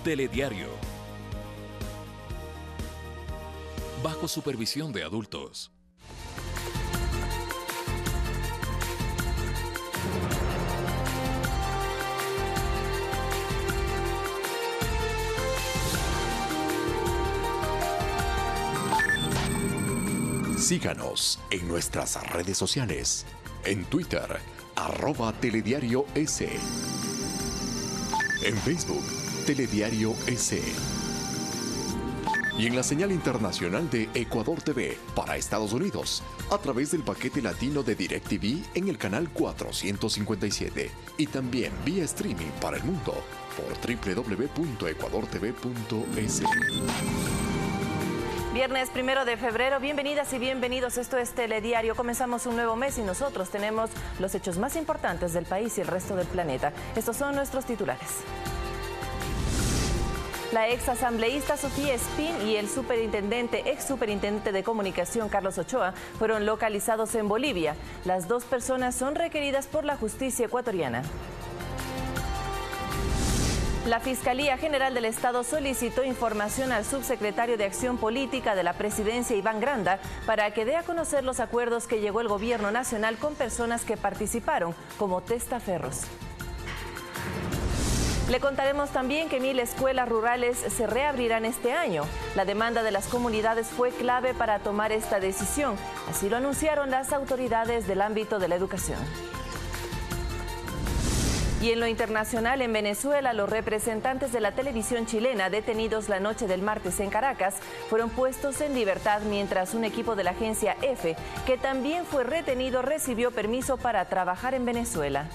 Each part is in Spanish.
Telediario. Bajo supervisión de adultos. Síganos en nuestras redes sociales. En Twitter, @telediarios. En Facebook, Telediario S. Y en la señal internacional de Ecuador TV para Estados Unidos, a través del paquete latino de DirecTV en el canal 457 y también vía streaming para el mundo por www.ecuadortv.es. Viernes 1 de febrero, bienvenidas y bienvenidos, esto es Telediario. Comenzamos un nuevo mes y nosotros tenemos los hechos más importantes del país y el resto del planeta. Estos son nuestros titulares. La ex asambleísta Sofía Espín y el ex superintendente de comunicación Carlos Ochoa fueron localizados en Bolivia. Las dos personas son requeridas por la justicia ecuatoriana. La Fiscalía General del Estado solicitó información al subsecretario de Acción Política de la Presidencia, Iván Granda, para que dé a conocer los acuerdos que llegó el Gobierno Nacional con personas que participaron como testaferros. Le contaremos también que 1000 escuelas rurales se reabrirán este año. La demanda de las comunidades fue clave para tomar esta decisión. Así lo anunciaron las autoridades del ámbito de la educación. Y en lo internacional, en Venezuela, los representantes de la televisión chilena detenidos la noche del martes en Caracas fueron puestos en libertad mientras un equipo de la agencia EFE, que también fue retenido, recibió permiso para trabajar en Venezuela.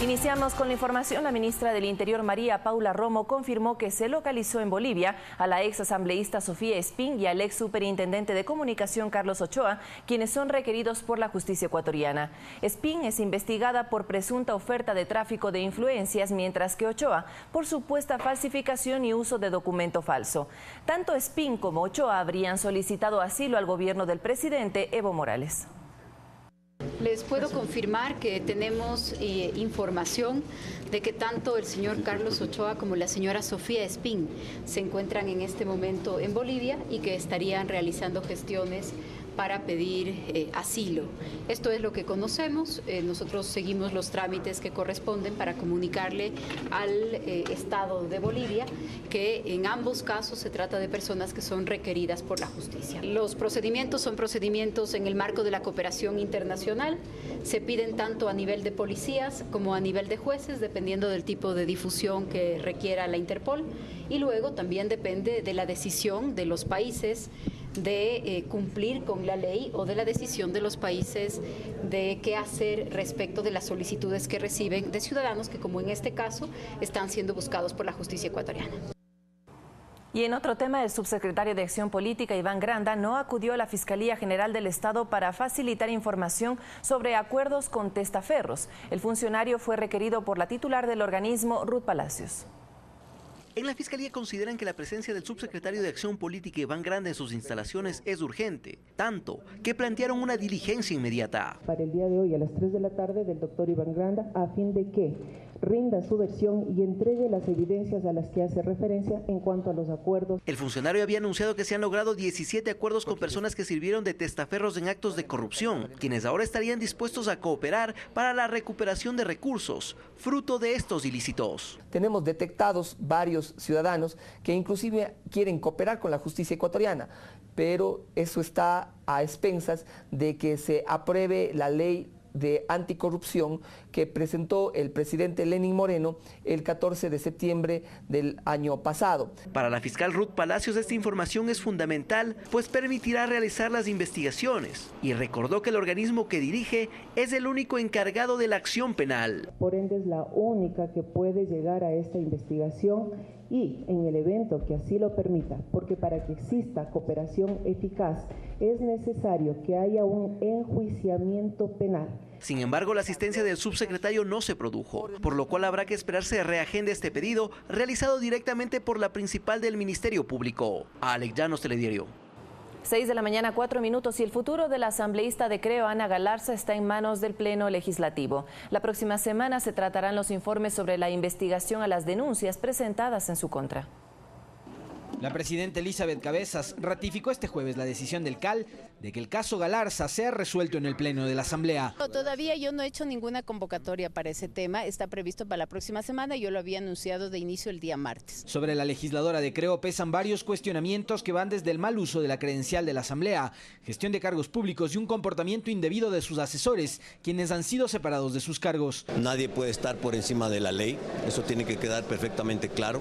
Iniciamos con la información. La ministra del Interior, María Paula Romo, confirmó que se localizó en Bolivia a la ex asambleísta Sofía Espín y al ex superintendente de comunicación Carlos Ochoa, quienes son requeridos por la justicia ecuatoriana. Espín es investigada por presunta oferta de tráfico de influencias, mientras que Ochoa por supuesta falsificación y uso de documento falso. Tanto Espín como Ochoa habrían solicitado asilo al gobierno del presidente Evo Morales. Les puedo confirmar que tenemos información de que tanto el señor Carlos Ochoa como la señora Sofía Espín se encuentran en este momento en Bolivia y que estarían realizando gestiones para pedir asilo. Esto es lo que conocemos. Nosotros seguimos los trámites que corresponden para comunicarle al Estado de Bolivia que en ambos casos se trata de personas que son requeridas por la justicia. Los procedimientos son procedimientos en el marco de la cooperación internacional. Se piden tanto a nivel de policías como a nivel de jueces, dependiendo del tipo de difusión que requiera la Interpol. Y luego también depende de la decisión de los países de cumplir con la ley o de la decisión de los países de qué hacer respecto de las solicitudes que reciben de ciudadanos que, como en este caso, están siendo buscados por la justicia ecuatoriana. Y en otro tema, el subsecretario de Acción Política, Iván Granda, no acudió a la Fiscalía General del Estado para facilitar información sobre acuerdos con testaferros. El funcionario fue requerido por la titular del organismo, Ruth Palacios. En la Fiscalía consideran que la presencia del subsecretario de Acción Política Iván Granda en sus instalaciones es urgente, tanto que plantearon una diligencia inmediata. Para el día de hoy a las 3 de la tarde del doctor Iván Granda, a fin de que rinda su versión y entregue las evidencias a las que hace referencia en cuanto a los acuerdos. El funcionario había anunciado que se han logrado 17 acuerdos con personas que sirvieron de testaferros en actos de corrupción, quienes ahora estarían dispuestos a cooperar para la recuperación de recursos, fruto de estos ilícitos. Tenemos detectados varios ciudadanos que inclusive quieren cooperar con la justicia ecuatoriana, pero eso está a expensas de que se apruebe la ley de anticorrupción que presentó el presidente Lenín Moreno el 14 de septiembre del año pasado. Para la fiscal Ruth Palacios, esta información es fundamental, pues permitirá realizar las investigaciones, y recordó que el organismo que dirige es el único encargado de la acción penal. Por ende es la única que puede llegar a esta investigación y en el evento que así lo permita, porque para que exista cooperación eficaz es necesario que haya un enjuiciamiento penal. Sin embargo, la asistencia del subsecretario no se produjo, por lo cual habrá que esperar se reagende este pedido realizado directamente por la principal del Ministerio Público. Alex Llanos, Telediario. 6 de la mañana, 4 minutos, y el futuro de la asambleísta de Creo, Ana Galarza, está en manos del Pleno Legislativo. La próxima semana se tratarán los informes sobre la investigación a las denuncias presentadas en su contra. La presidenta Elizabeth Cabezas ratificó este jueves la decisión del CAL de que el caso Galarza sea resuelto en el Pleno de la Asamblea. Todavía yo no he hecho ninguna convocatoria para ese tema, está previsto para la próxima semana, yo lo había anunciado de inicio el día martes. Sobre la legisladora de Creo pesan varios cuestionamientos que van desde el mal uso de la credencial de la Asamblea, gestión de cargos públicos y un comportamiento indebido de sus asesores, quienes han sido separados de sus cargos. Nadie puede estar por encima de la ley, eso tiene que quedar perfectamente claro,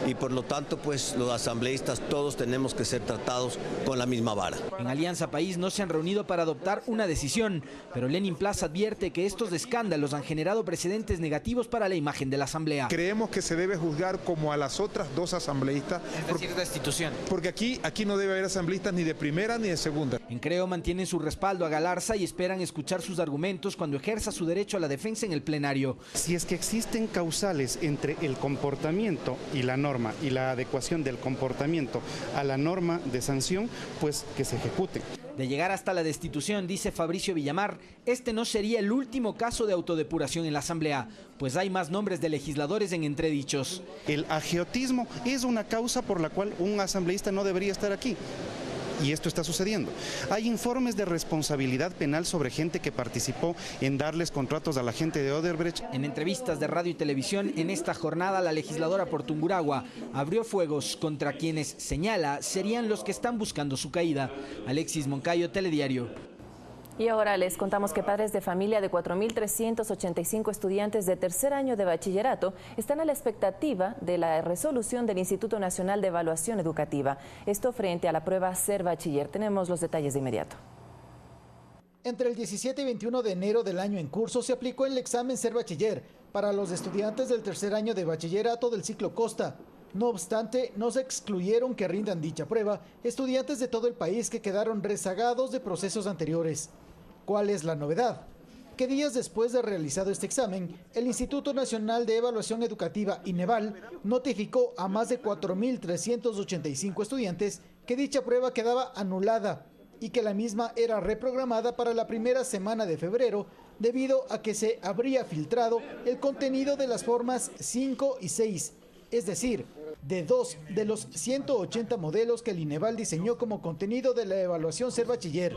y por lo tanto pues los asambleístas todos tenemos que ser tratados con la misma vara. En Alianza País no se han reunido para adoptar una decisión, pero Lenin Plaza advierte que estos escándalos han generado precedentes negativos para la imagen de la Asamblea. Creemos que se debe juzgar como a las otras dos asambleístas. Es decir, destitución. Porque aquí no debe haber asambleístas ni de primera ni de segunda. En Creo mantienen su respaldo a Galarza y esperan escuchar sus argumentos cuando ejerza su derecho a la defensa en el plenario. Si es que existen causales entre el comportamiento y la norma y la adecuación del comportamiento a la norma de sanción, pues que se ejecute. De llegar hasta la destitución, dice Fabricio Villamar, este no sería el último caso de autodepuración en la Asamblea, pues hay más nombres de legisladores en entredichos. El agiotismo es una causa por la cual un asambleísta no debería estar aquí. Y esto está sucediendo. Hay informes de responsabilidad penal sobre gente que participó en darles contratos a la gente de Odebrecht. En entrevistas de radio y televisión, en esta jornada la legisladora por Tungurahua abrió fuegos contra quienes señala serían los que están buscando su caída. Alexis Moncayo, Telediario. Y ahora les contamos que padres de familia de 4.385 estudiantes de tercer año de bachillerato están a la expectativa de la resolución del Instituto Nacional de Evaluación Educativa. Esto frente a la prueba Ser Bachiller. Tenemos los detalles de inmediato. Entre el 17 y 21 de enero del año en curso se aplicó el examen Ser Bachiller para los estudiantes del tercer año de bachillerato del ciclo Costa. No obstante, no se excluyeron que rindan dicha prueba estudiantes de todo el país que quedaron rezagados de procesos anteriores. ¿Cuál es la novedad? Que días después de realizado este examen, el Instituto Nacional de Evaluación Educativa, INEVAL, notificó a más de 4.385 estudiantes que dicha prueba quedaba anulada y que la misma era reprogramada para la primera semana de febrero debido a que se habría filtrado el contenido de las formas 5 y 6, es decir, de 2 de los 180 modelos que el INEVAL diseñó como contenido de la evaluación Ser Bachiller.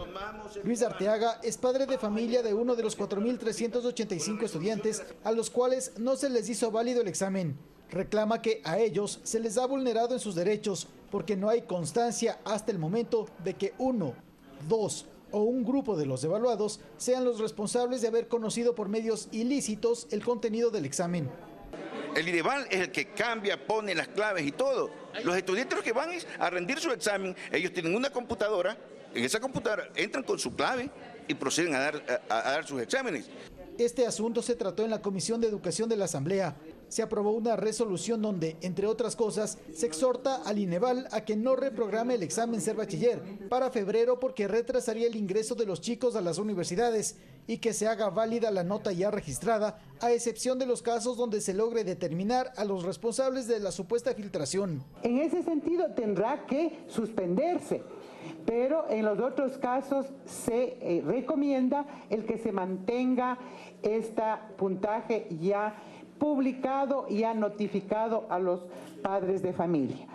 Luis Arteaga es padre de familia de uno de los 4.385 estudiantes a los cuales no se les hizo válido el examen. Reclama que a ellos se les ha vulnerado en sus derechos porque no hay constancia hasta el momento de que 1, 2 o un grupo de los evaluados sean los responsables de haber conocido por medios ilícitos el contenido del examen. El INEVAL es el que cambia, pone las claves y todo. Los estudiantes los que van a rendir su examen, ellos tienen una computadora, en esa computadora entran con su clave y proceden a dar sus exámenes. Este asunto se trató en la Comisión de Educación de la Asamblea. Se aprobó una resolución donde, entre otras cosas, se exhorta al INEVAL a que no reprograme el examen Ser Bachiller para febrero porque retrasaría el ingreso de los chicos a las universidades y que se haga válida la nota ya registrada, a excepción de los casos donde se logre determinar a los responsables de la supuesta filtración. En ese sentido tendrá que suspenderse, pero en los otros casos se recomienda el que se mantenga este puntaje ya publicado y ha notificado a los padres de familia.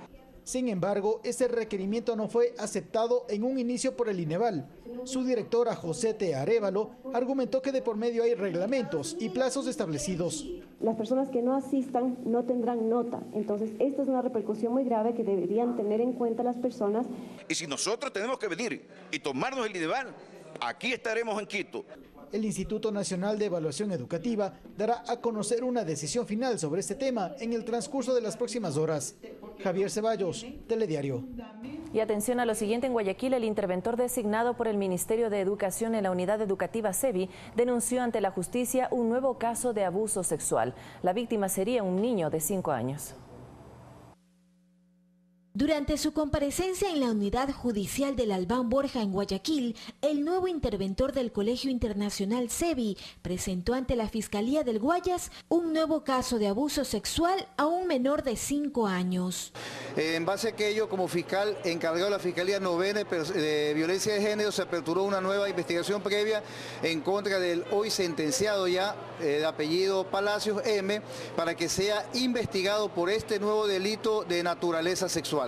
Sin embargo, ese requerimiento no fue aceptado en un inicio por el INEVAL. Su directora, José T. Arévalo, argumentó que de por medio hay reglamentos y plazos establecidos. Las personas que no asistan no tendrán nota, entonces esta es una repercusión muy grave que deberían tener en cuenta las personas. Y si nosotros tenemos que venir y tomarnos el INEVAL, aquí estaremos en Quito. El Instituto Nacional de Evaluación Educativa dará a conocer una decisión final sobre este tema en el transcurso de las próximas horas. Javier Ceballos, Telediario. Y atención a lo siguiente, en Guayaquil, el interventor designado por el Ministerio de Educación en la unidad educativa CEBI denunció ante la justicia un nuevo caso de abuso sexual. La víctima sería un niño de 5 años. Durante su comparecencia en la Unidad Judicial del Albán Borja en Guayaquil, el nuevo interventor del Colegio Internacional CEBI presentó ante la Fiscalía del Guayas un nuevo caso de abuso sexual a un menor de 5 años. En base a aquello, como fiscal encargado de la Fiscalía Novena de Violencia de Género, se aperturó una nueva investigación previa en contra del hoy sentenciado ya de apellido Palacios M, para que sea investigado por este nuevo delito de naturaleza sexual.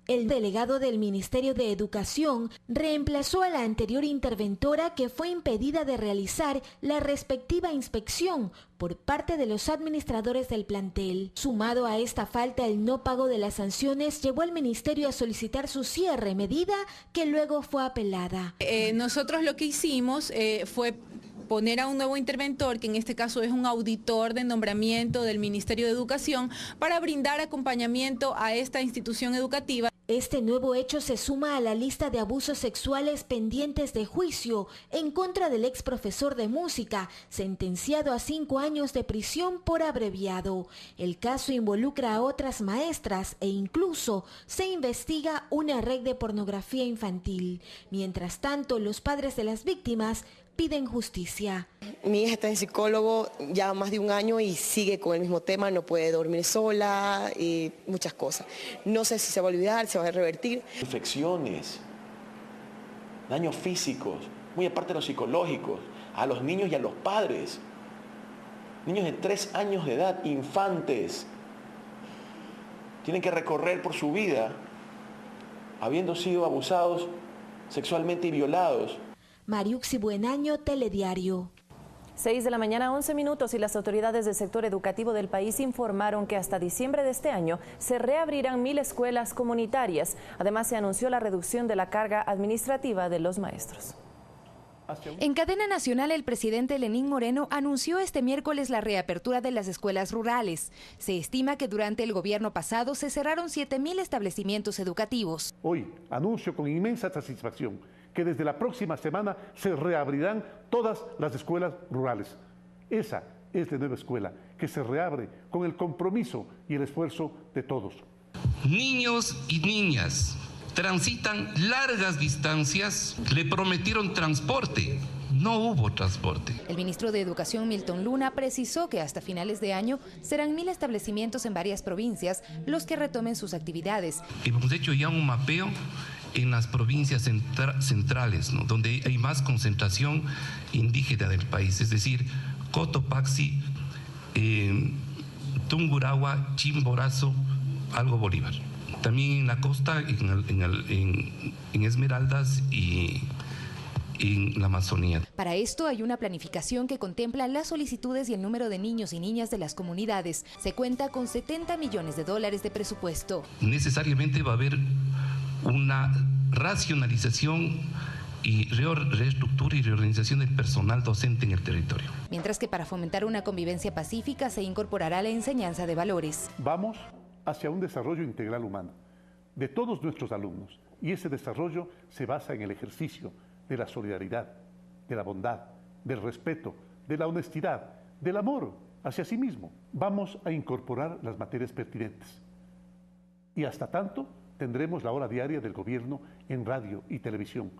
El delegado del Ministerio de Educación reemplazó a la anterior interventora, que fue impedida de realizar la respectiva inspección por parte de los administradores del plantel. Sumado a esta falta, el no pago de las sanciones llevó al ministerio a solicitar su cierre, medida que luego fue apelada. Nosotros lo que hicimos fue poner a un nuevo interventor, que en este caso es un auditor de nombramiento del Ministerio de Educación, para brindar acompañamiento a esta institución educativa. Este nuevo hecho se suma a la lista de abusos sexuales pendientes de juicio en contra del ex profesor de música, sentenciado a 5 años de prisión por abreviado. El caso involucra a otras maestras e incluso se investiga una red de pornografía infantil. Mientras tanto, los padres de las víctimas piden justicia. Mi hija está en psicólogo ya más de 1 año y sigue con el mismo tema, no puede dormir sola y muchas cosas. No sé si se va a olvidar, se va a revertir. Infecciones, daños físicos, muy aparte de los psicológicos, a los niños y a los padres. Niños de 3 años de edad, infantes, tienen que recorrer por su vida habiendo sido abusados sexualmente y violados. Mariuxi Buenaño, Telediario. 6 de la mañana, 11 minutos, y las autoridades del sector educativo del país informaron que hasta diciembre de este año se reabrirán 1000 escuelas comunitarias. Además, se anunció la reducción de la carga administrativa de los maestros. En cadena nacional, el presidente Lenín Moreno anunció este miércoles la reapertura de las escuelas rurales. Se estima que durante el gobierno pasado se cerraron 7000 establecimientos educativos. Hoy anuncio con inmensa satisfacción que desde la próxima semana se reabrirán todas las escuelas rurales. Esa es la nueva escuela, que se reabre con el compromiso y el esfuerzo de todos. Niños y niñas transitan largas distancias, le prometieron transporte. No hubo transporte. El ministro de Educación, Milton Luna, precisó que hasta finales de año serán 1000 establecimientos en varias provincias los que retomen sus actividades. Hemos hecho ya un mapeo en las provincias centrales, ¿no?, donde hay más concentración indígena del país, es decir, Cotopaxi, Tungurahua, Chimborazo, Alto Bolívar. También en la costa, en Esmeraldas y en la Amazonía. Para esto hay una planificación que contempla las solicitudes y el número de niños y niñas de las comunidades. Se cuenta con $70 millones de presupuesto. Necesariamente va a haber una racionalización y reestructura y reorganización del personal docente en el territorio. Mientras que para fomentar una convivencia pacífica se incorporará la enseñanza de valores. Vamos hacia un desarrollo integral humano de todos nuestros alumnos, y ese desarrollo se basa en el ejercicio de la solidaridad, de la bondad, del respeto, de la honestidad, del amor hacia sí mismo. Vamos a incorporar las materias pertinentes. Y hasta tanto tendremos la hora diaria del gobierno en radio y televisión,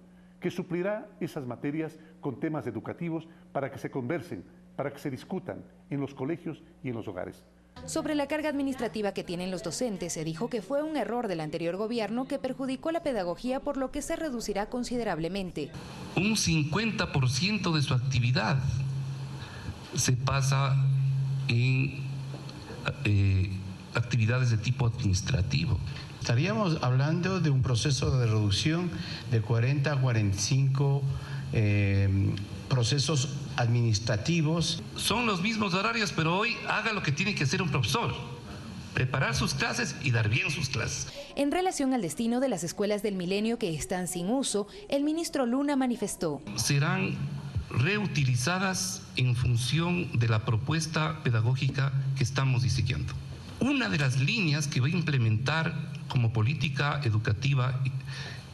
que suplirá esas materias con temas educativos para que se conversen, para que se discutan en los colegios y en los hogares. Sobre la carga administrativa que tienen los docentes, se dijo que fue un error del anterior gobierno que perjudicó la pedagogía, por lo que se reducirá considerablemente. Un 50% de su actividad se pasa en actividades de tipo administrativo. Estaríamos hablando de un proceso de reducción de 40 a 45 procesos administrativos. Son los mismos horarios, pero hoy haga lo que tiene que hacer un profesor: preparar sus clases y dar bien sus clases. En relación al destino de las escuelas del milenio que están sin uso, el ministro Luna manifestó: serán reutilizadas en función de la propuesta pedagógica que estamos diseñando. Una de las líneas que va a implementar como política educativa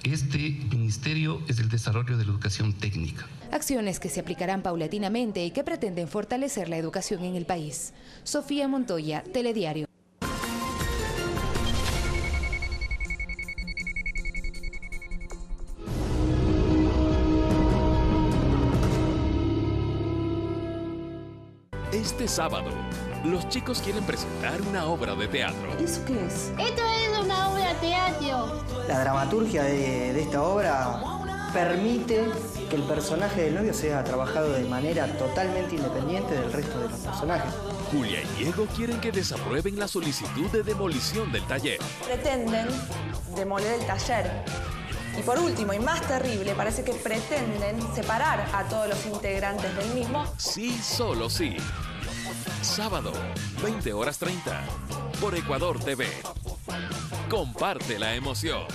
este ministerio es el desarrollo de la educación técnica. Acciones que se aplicarán paulatinamente y que pretenden fortalecer la educación en el país. Sofía Montoya, Telediario. Este sábado, los chicos quieren presentar una obra de teatro. ¿Eso qué es? Esto es una obra de teatro. La dramaturgia de esta obra permite que el personaje del novio sea trabajado de manera totalmente independiente del resto de los personajes. Julia y Diego quieren que desaprueben la solicitud de demolición del taller. Pretenden demoler el taller. Y por último, y más terrible, parece que pretenden separar a todos los integrantes del mismo. Sí, solo sí. Sábado, 20:30, por Ecuador TV. Comparte la emoción.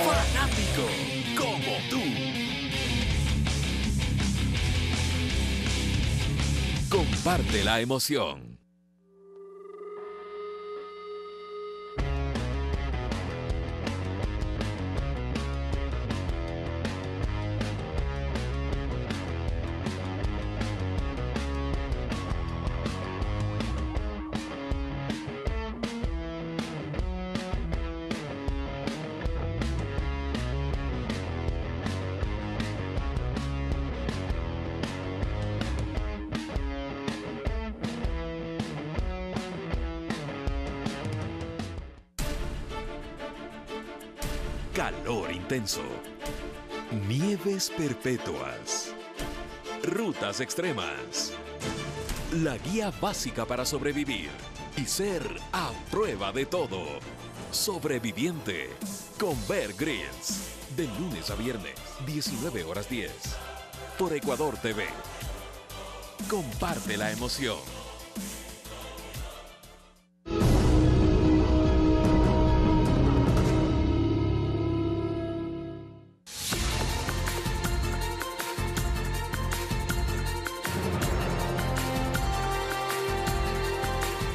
Fanático como tú. Comparte la emoción. Calor intenso, nieves perpetuas, rutas extremas, la guía básica para sobrevivir y ser a prueba de todo. Sobreviviente con Bear Grylls, de lunes a viernes, 19:10, por Ecuador TV. Comparte la emoción.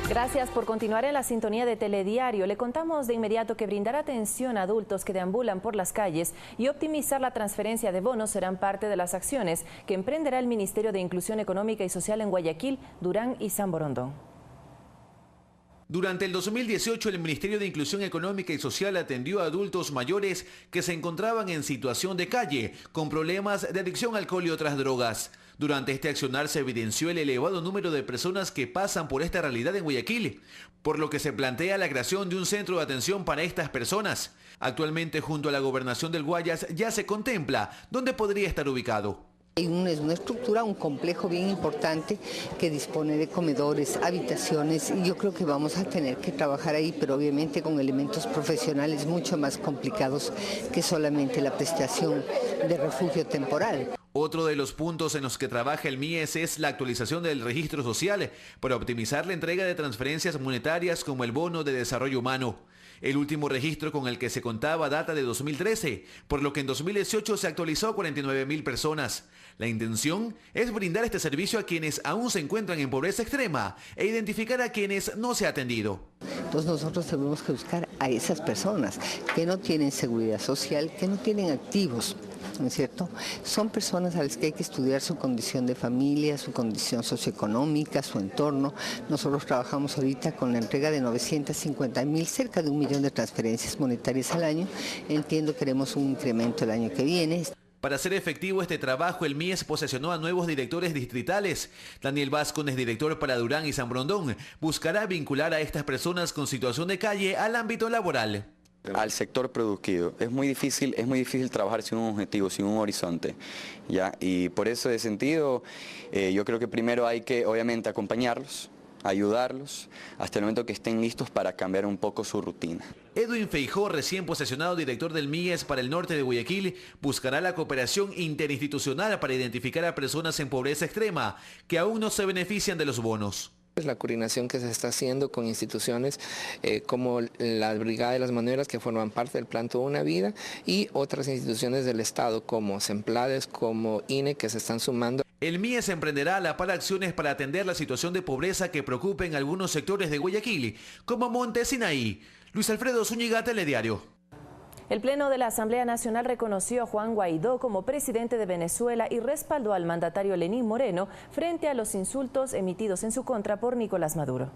Gracias por continuar en la sintonía de Telediario. Le contamos de inmediato que brindar atención a adultos que deambulan por las calles y optimizar la transferencia de bonos serán parte de las acciones que emprenderá el Ministerio de Inclusión Económica y Social en Guayaquil, Durán y San Borondón. Durante el 2018, el Ministerio de Inclusión Económica y Social atendió a adultos mayores que se encontraban en situación de calle, con problemas de adicción al alcohol y otras drogas. Durante este accionar se evidenció el elevado número de personas que pasan por esta realidad en Guayaquil, por lo que se plantea la creación de un centro de atención para estas personas. Actualmente, junto a la Gobernación del Guayas, ya se contempla dónde podría estar ubicado. Es una estructura, un complejo bien importante que dispone de comedores, habitaciones, y yo creo que vamos a tener que trabajar ahí, pero obviamente con elementos profesionales mucho más complicados que solamente la prestación de refugio temporal. Otro de los puntos en los que trabaja el MIES es la actualización del registro social para optimizar la entrega de transferencias monetarias como el bono de desarrollo humano. El último registro con el que se contaba data de 2013, por lo que en 2018 se actualizó a 49.000 personas. La intención es brindar este servicio a quienes aún se encuentran en pobreza extrema e identificar a quienes no se ha atendido. Entonces nosotros tenemos que buscar a esas personas que no tienen seguridad social, que no tienen activos, ¿no es cierto? Son personas a las que hay que estudiar su condición de familia, su condición socioeconómica, su entorno. Nosotros trabajamos ahorita con la entrega de 950.000, cerca de 1 millón de transferencias monetarias al año. Entiendo que queremos un incremento el año que viene. Para hacer efectivo este trabajo, el MIES posesionó a nuevos directores distritales. Daniel Vázquez, director para Durán y San Borondón, buscará vincular a estas personas con situación de calle al ámbito laboral. Al sector productivo. Es muy difícil trabajar sin un objetivo, sin un horizonte, ¿ya? Y por ese sentido, yo creo que primero hay que, obviamente, acompañarlos, ayudarlos hasta el momento que estén listos para cambiar un poco su rutina. Edwin Feijó, recién posesionado director del MIES para el norte de Guayaquil, buscará la cooperación interinstitucional para identificar a personas en pobreza extrema que aún no se benefician de los bonos. La coordinación que se está haciendo con instituciones como la Brigada de las Manuelas, que forman parte del Plan Toda una Vida, y otras instituciones del Estado como Semplades, como INE, que se están sumando. El MIES emprenderá a la par acciones para atender la situación de pobreza que preocupa en algunos sectores de Guayaquil, como Monte Sinaí. Luis Alfredo Zúñiga, Telediario. El Pleno de la Asamblea Nacional reconoció a Juan Guaidó como presidente de Venezuela y respaldó al mandatario Lenín Moreno frente a los insultos emitidos en su contra por Nicolás Maduro.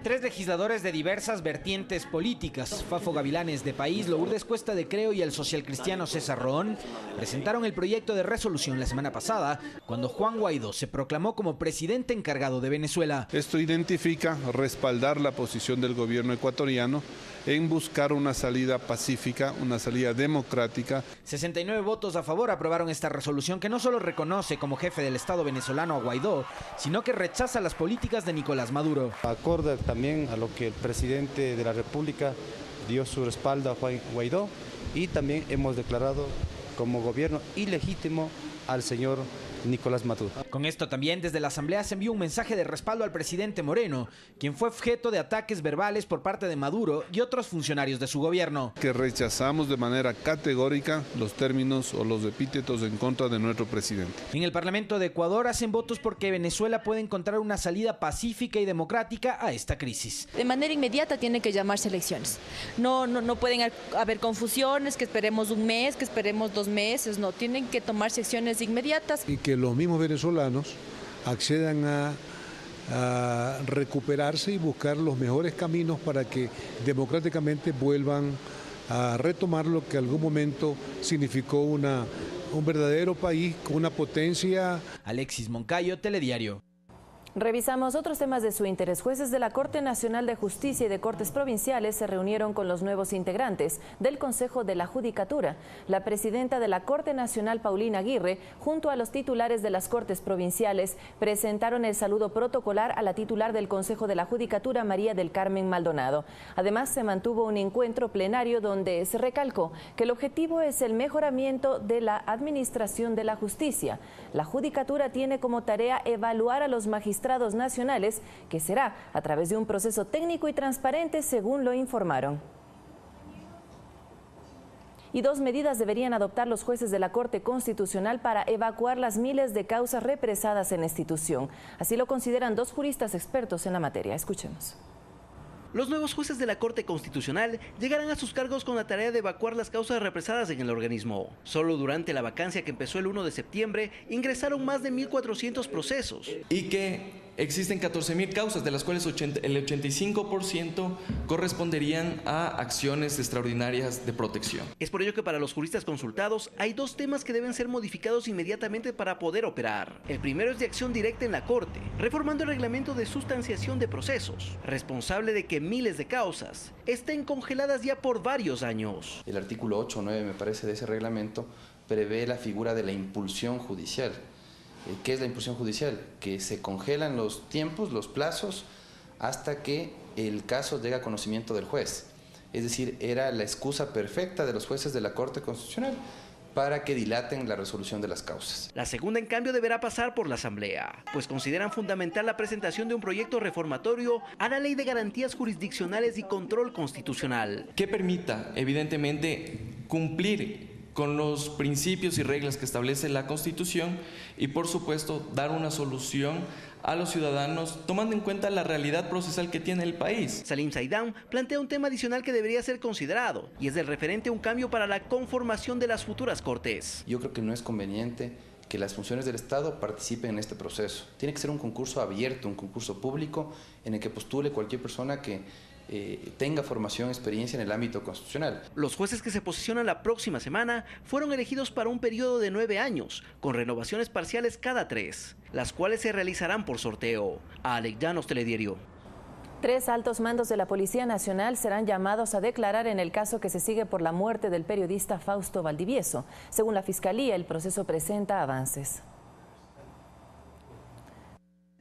Tres legisladores de diversas vertientes políticas, Fafo Gavilanes de País, Lourdes Cuesta de Creo y el socialcristiano César Roón, presentaron el proyecto de resolución la semana pasada, cuando Juan Guaidó se proclamó como presidente encargado de Venezuela. Esto identifica respaldar la posición del gobierno ecuatoriano en buscar una salida pacífica, una salida democrática. 69 votos a favor aprobaron esta resolución que no solo reconoce como jefe del Estado venezolano a Guaidó, sino que rechaza las políticas de Nicolás Maduro. Acorde también a lo que el presidente de la República dio su respaldo a Juan Guaidó, y también hemos declarado como gobierno ilegítimo al señor Nicolás Maduro. Con esto también desde la Asamblea se envió un mensaje de respaldo al presidente Moreno, quien fue objeto de ataques verbales por parte de Maduro y otros funcionarios de su gobierno. Que rechazamos de manera categórica los términos o los epítetos en contra de nuestro presidente. En el Parlamento de Ecuador hacen votos porque Venezuela puede encontrar una salida pacífica y democrática a esta crisis. De manera inmediata tiene que llamarse elecciones. No pueden haber confusiones, que esperemos un mes, que esperemos 2 meses, no, tienen que tomarse acciones inmediatas. Y que los mismos venezolanos accedan a recuperarse y buscar los mejores caminos para que democráticamente vuelvan a retomar lo que en algún momento significó un verdadero país con una potencia. Alexis Moncayo, Telediario. Revisamos otros temas de su interés. Jueces de la Corte Nacional de Justicia y de Cortes Provinciales se reunieron con los nuevos integrantes del Consejo de la Judicatura. La presidenta de la Corte Nacional, Paulina Aguirre, junto a los titulares de las Cortes Provinciales, presentaron el saludo protocolar a la titular del Consejo de la Judicatura, María del Carmen Maldonado. Además, se mantuvo un encuentro plenario donde se recalcó que el objetivo es el mejoramiento de la administración de la justicia. La Judicatura tiene como tarea evaluar a los magistrados nacionales, que será a través de un proceso técnico y transparente, según lo informaron. Y 2 medidas deberían adoptar los jueces de la Corte Constitucional para evacuar las miles de causas represadas en la institución. Así lo consideran 2 juristas expertos en la materia. Escuchemos. Los nuevos jueces de la Corte Constitucional llegarán a sus cargos con la tarea de evacuar las causas represadas en el organismo. Solo durante la vacancia que empezó el 1 de septiembre ingresaron más de 1.400 procesos. Y que existen 14.000 causas, de las cuales el 85% corresponderían a acciones extraordinarias de protección. Es por ello que para los juristas consultados hay 2 temas que deben ser modificados inmediatamente para poder operar. El primero es de acción directa en la Corte, reformando el reglamento de sustanciación de procesos, responsable de que miles de causas estén congeladas ya por varios años. El artículo 8 o 9, me parece, de ese reglamento prevé la figura de la impulsión judicial. ¿Qué es la impulsión judicial? Que se congelan los tiempos, los plazos, hasta que el caso llega a conocimiento del juez. Es decir, era la excusa perfecta de los jueces de la Corte Constitucional para que dilaten la resolución de las causas. La segunda, en cambio, deberá pasar por la Asamblea, pues consideran fundamental la presentación de un proyecto reformatorio a la Ley de Garantías Jurisdiccionales y Control Constitucional. Que permita, evidentemente, cumplir con los principios y reglas que establece la Constitución y, por supuesto, dar una solución a los ciudadanos tomando en cuenta la realidad procesal que tiene el país. Salim Saidán plantea un tema adicional que debería ser considerado y es el referente a un cambio para la conformación de las futuras cortes. Yo creo que no es conveniente que las funciones del Estado participen en este proceso. Tiene que ser un concurso abierto, un concurso público en el que postule cualquier persona que tenga formación, experiencia en el ámbito constitucional. Los jueces que se posicionan la próxima semana fueron elegidos para un periodo de 9 años, con renovaciones parciales cada 3, las cuales se realizarán por sorteo. Alex Llanos, Telediario. 3 altos mandos de la Policía Nacional serán llamados a declarar en el caso que se sigue por la muerte del periodista Fausto Valdivieso. Según la Fiscalía, el proceso presenta avances.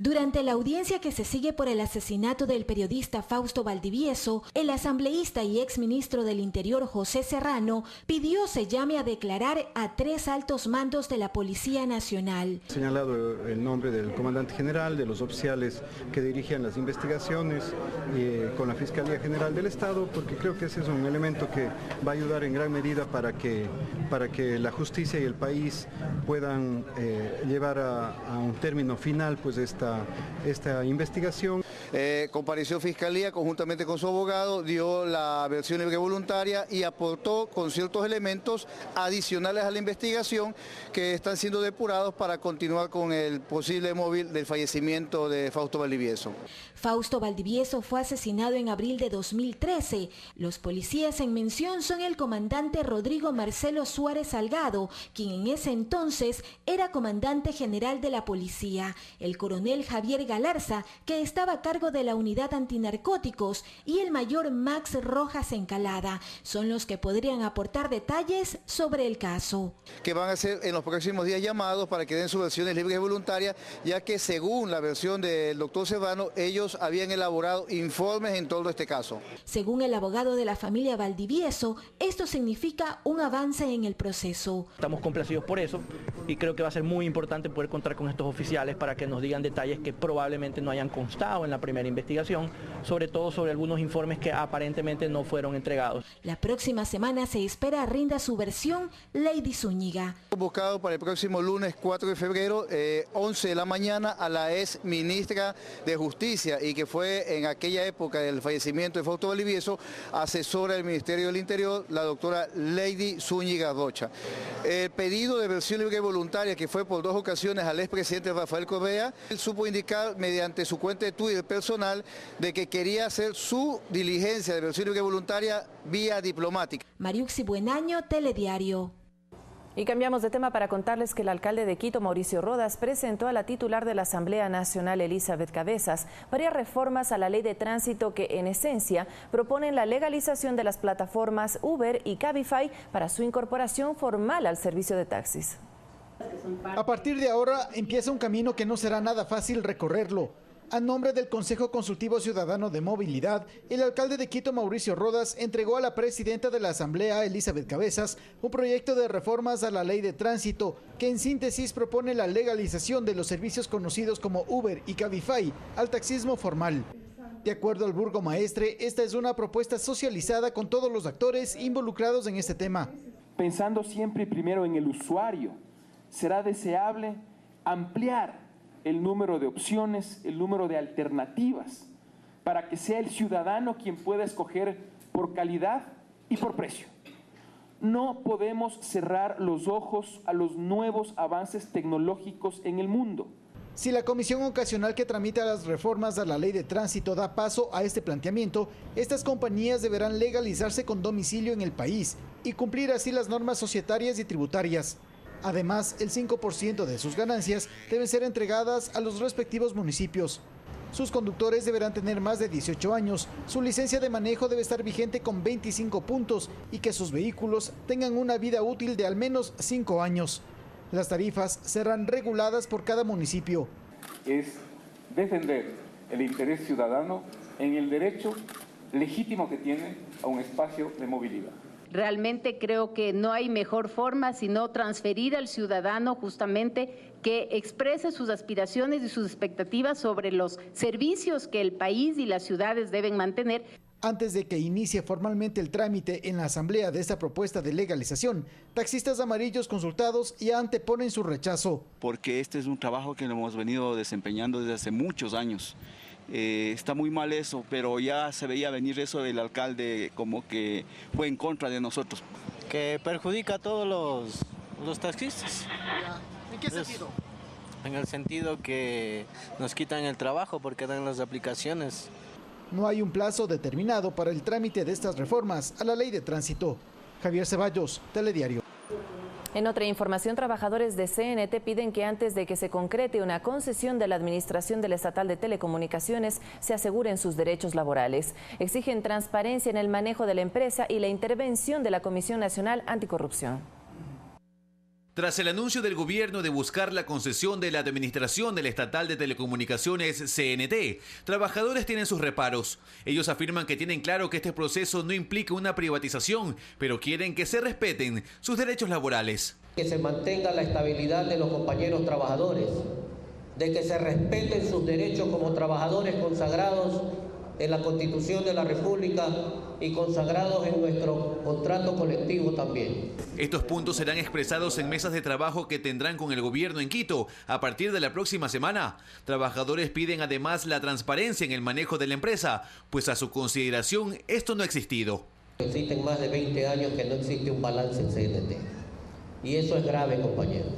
Durante la audiencia que se sigue por el asesinato del periodista Fausto Valdivieso, el asambleísta y exministro del Interior José Serrano pidió se llame a declarar a 3 altos mandos de la Policía Nacional. Señalado el nombre del comandante general, de los oficiales que dirigían las investigaciones con la Fiscalía General del Estado, porque creo que ese es un elemento que va a ayudar en gran medida para que la justicia y el país puedan llevar a un término final pues esta investigación. Compareció Fiscalía conjuntamente con su abogado, dio la versión libre voluntaria y aportó con ciertos elementos adicionales a la investigación que están siendo depurados para continuar con el posible móvil del fallecimiento de Fausto Valdivieso. Fausto Valdivieso fue asesinado en abril de 2013. Los policías en mención son el comandante Rodrigo Marcelo Suárez Salgado, quien en ese entonces era comandante general de la policía, el coronel Javier Galarza, que estaba a cargo de la unidad antinarcóticos, y el mayor Max Rojas Encalada. Son los que podrían aportar detalles sobre el caso. Que van a ser en los próximos días llamados para que den sus versiones libres y voluntarias, ya que según la versión del doctor Serrano, ellos habían elaborado informes en todo este caso. Según el abogado de la familia Valdivieso, esto significa un avance en el proceso. Estamos complacidos por eso y creo que va a ser muy importante poder contar con estos oficiales para que nos digan detalles que probablemente no hayan constado en la primera investigación, sobre todo sobre algunos informes que aparentemente no fueron entregados. La próxima semana se espera rinda su versión Lady Zúñiga. Convocado para el próximo lunes 4 de febrero, 11 de la mañana, a la ex ministra de Justicia y que fue en aquella época del fallecimiento de Fausto Valdivieso, asesora del Ministerio del Interior, la doctora Lady Zúñiga Rocha. El pedido de versión libre y voluntaria, que fue por 2 ocasiones al expresidente Rafael Correa, él supo indicar mediante su cuenta de Twitter personal de que quería hacer su diligencia de versión libre y voluntaria vía diplomática. Mariuxi Buenaño, Telediario. Y cambiamos de tema para contarles que el alcalde de Quito, Mauricio Rodas, presentó a la titular de la Asamblea Nacional, Elizabeth Cabezas, varias reformas a la ley de tránsito que, en esencia, proponen la legalización de las plataformas Uber y Cabify para su incorporación formal al servicio de taxis. A partir de ahora empieza un camino que no será nada fácil recorrerlo. A nombre del Consejo Consultivo Ciudadano de Movilidad, el alcalde de Quito, Mauricio Rodas, entregó a la presidenta de la Asamblea, Elizabeth Cabezas, un proyecto de reformas a la ley de tránsito, que en síntesis propone la legalización de los servicios conocidos como Uber y Cabify al taxismo formal. De acuerdo al burgomaestre, esta es una propuesta socializada con todos los actores involucrados en este tema. Pensando siempre primero en el usuario, será deseable ampliar el número de opciones, el número de alternativas, para que sea el ciudadano quien pueda escoger por calidad y por precio. No podemos cerrar los ojos a los nuevos avances tecnológicos en el mundo. Si la comisión ocasional que tramita las reformas a la ley de tránsito da paso a este planteamiento, estas compañías deberán legalizarse con domicilio en el país y cumplir así las normas societarias y tributarias. Además, el 5% de sus ganancias deben ser entregadas a los respectivos municipios. Sus conductores deberán tener más de 18 años, su licencia de manejo debe estar vigente con 25 puntos y que sus vehículos tengan una vida útil de al menos 5 años. Las tarifas serán reguladas por cada municipio. Es defender el interés ciudadano en el derecho legítimo que tiene a un espacio de movilidad. Realmente creo que no hay mejor forma sino transferir al ciudadano justamente que exprese sus aspiraciones y sus expectativas sobre los servicios que el país y las ciudades deben mantener. Antes de que inicie formalmente el trámite en la asamblea de esta propuesta de legalización, taxistas amarillos consultados ya anteponen su rechazo. Porque este es un trabajo que lo hemos venido desempeñando desde hace muchos años. Está muy mal eso, pero ya se veía venir eso del alcalde como que fue en contra de nosotros. Que perjudica a todos los taxistas. ¿En qué sentido? En el sentido que nos quitan el trabajo porque dan las aplicaciones. No hay un plazo determinado para el trámite de estas reformas a la ley de tránsito. Javier Ceballos, Telediario. En otra información, trabajadores de CNT piden que antes de que se concrete una concesión de la Administración del Estatal de Telecomunicaciones se aseguren sus derechos laborales. Exigen transparencia en el manejo de la empresa y la intervención de la Comisión Nacional Anticorrupción. Tras el anuncio del gobierno de buscar la concesión de la Administración del Estatal de Telecomunicaciones CNT, trabajadores tienen sus reparos. Ellos afirman que tienen claro que este proceso no implica una privatización, pero quieren que se respeten sus derechos laborales. Que se mantenga la estabilidad de los compañeros trabajadores, de que se respeten sus derechos como trabajadores consagrados en la Constitución de la República y consagrados en nuestro contrato colectivo también. Estos puntos serán expresados en mesas de trabajo que tendrán con el gobierno en Quito a partir de la próxima semana. Trabajadores piden además la transparencia en el manejo de la empresa, pues a su consideración esto no ha existido. Existen más de 20 años que no existe un balance en CNT. Y eso es grave, compañeros.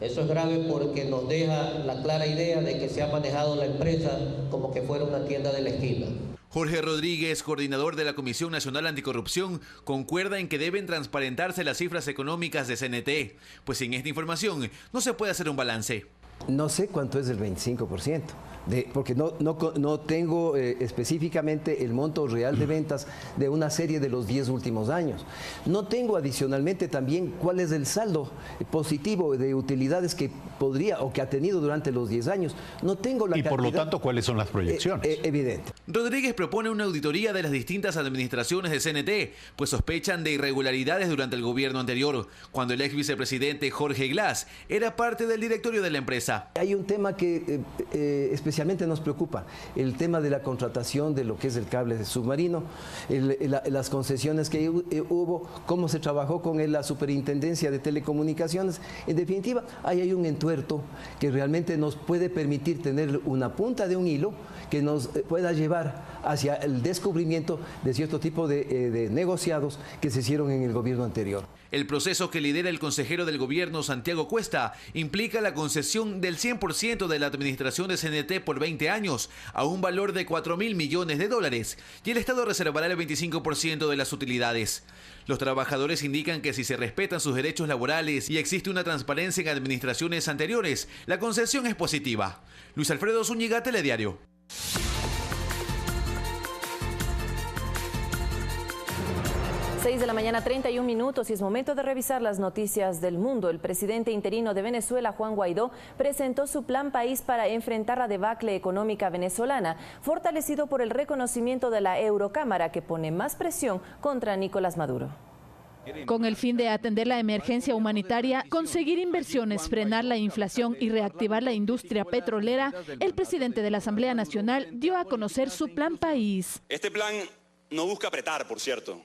Eso es grave porque nos deja la clara idea de que se ha manejado la empresa como que fuera una tienda de la esquina. Jorge Rodríguez, coordinador de la Comisión Nacional Anticorrupción, concuerda en que deben transparentarse las cifras económicas de CNT, pues sin esta información no se puede hacer un balance. No sé cuánto es el 25%, porque no tengo específicamente el monto real de ventas de una serie de los 10 últimos años. No tengo adicionalmente también cuál es el saldo positivo de utilidades que podría o que ha tenido durante los 10 años. No tengo la y por cantidad, lo tanto, ¿cuáles son las proyecciones? Evidente. Rodríguez propone una auditoría de las distintas administraciones de CNT, pues sospechan de irregularidades durante el gobierno anterior, cuando el ex vicepresidente Jorge Glass era parte del directorio de la empresa. Hay un tema que especialmente nos preocupa, el tema de la contratación de lo que es el cable submarino, las concesiones que hubo, cómo se trabajó con la superintendencia de telecomunicaciones. En definitiva, ahí hay un entuerto que realmente nos puede permitir tener una punta de un hilo que nos pueda llevar hacia el descubrimiento de cierto tipo de negociados que se hicieron en el gobierno anterior. El proceso que lidera el consejero del gobierno, Santiago Cuesta, implica la concesión del 100% de la administración de CNT por 20 años a un valor de 4.000 millones de dólares y el Estado reservará el 25% de las utilidades. Los trabajadores indican que si se respetan sus derechos laborales y existe una transparencia en administraciones anteriores, la concesión es positiva. Luis Alfredo Zúñiga, Telediario. 6 de la mañana, 31 minutos, y es momento de revisar las noticias del mundo. El presidente interino de Venezuela, Juan Guaidó, presentó su plan país para enfrentar la debacle económica venezolana, fortalecido por el reconocimiento de la Eurocámara, que pone más presión contra Nicolás Maduro. Con el fin de atender la emergencia humanitaria, conseguir inversiones, frenar la inflación y reactivar la industria petrolera, el presidente de la Asamblea Nacional dio a conocer su plan país. Este plan no busca apretar, por cierto.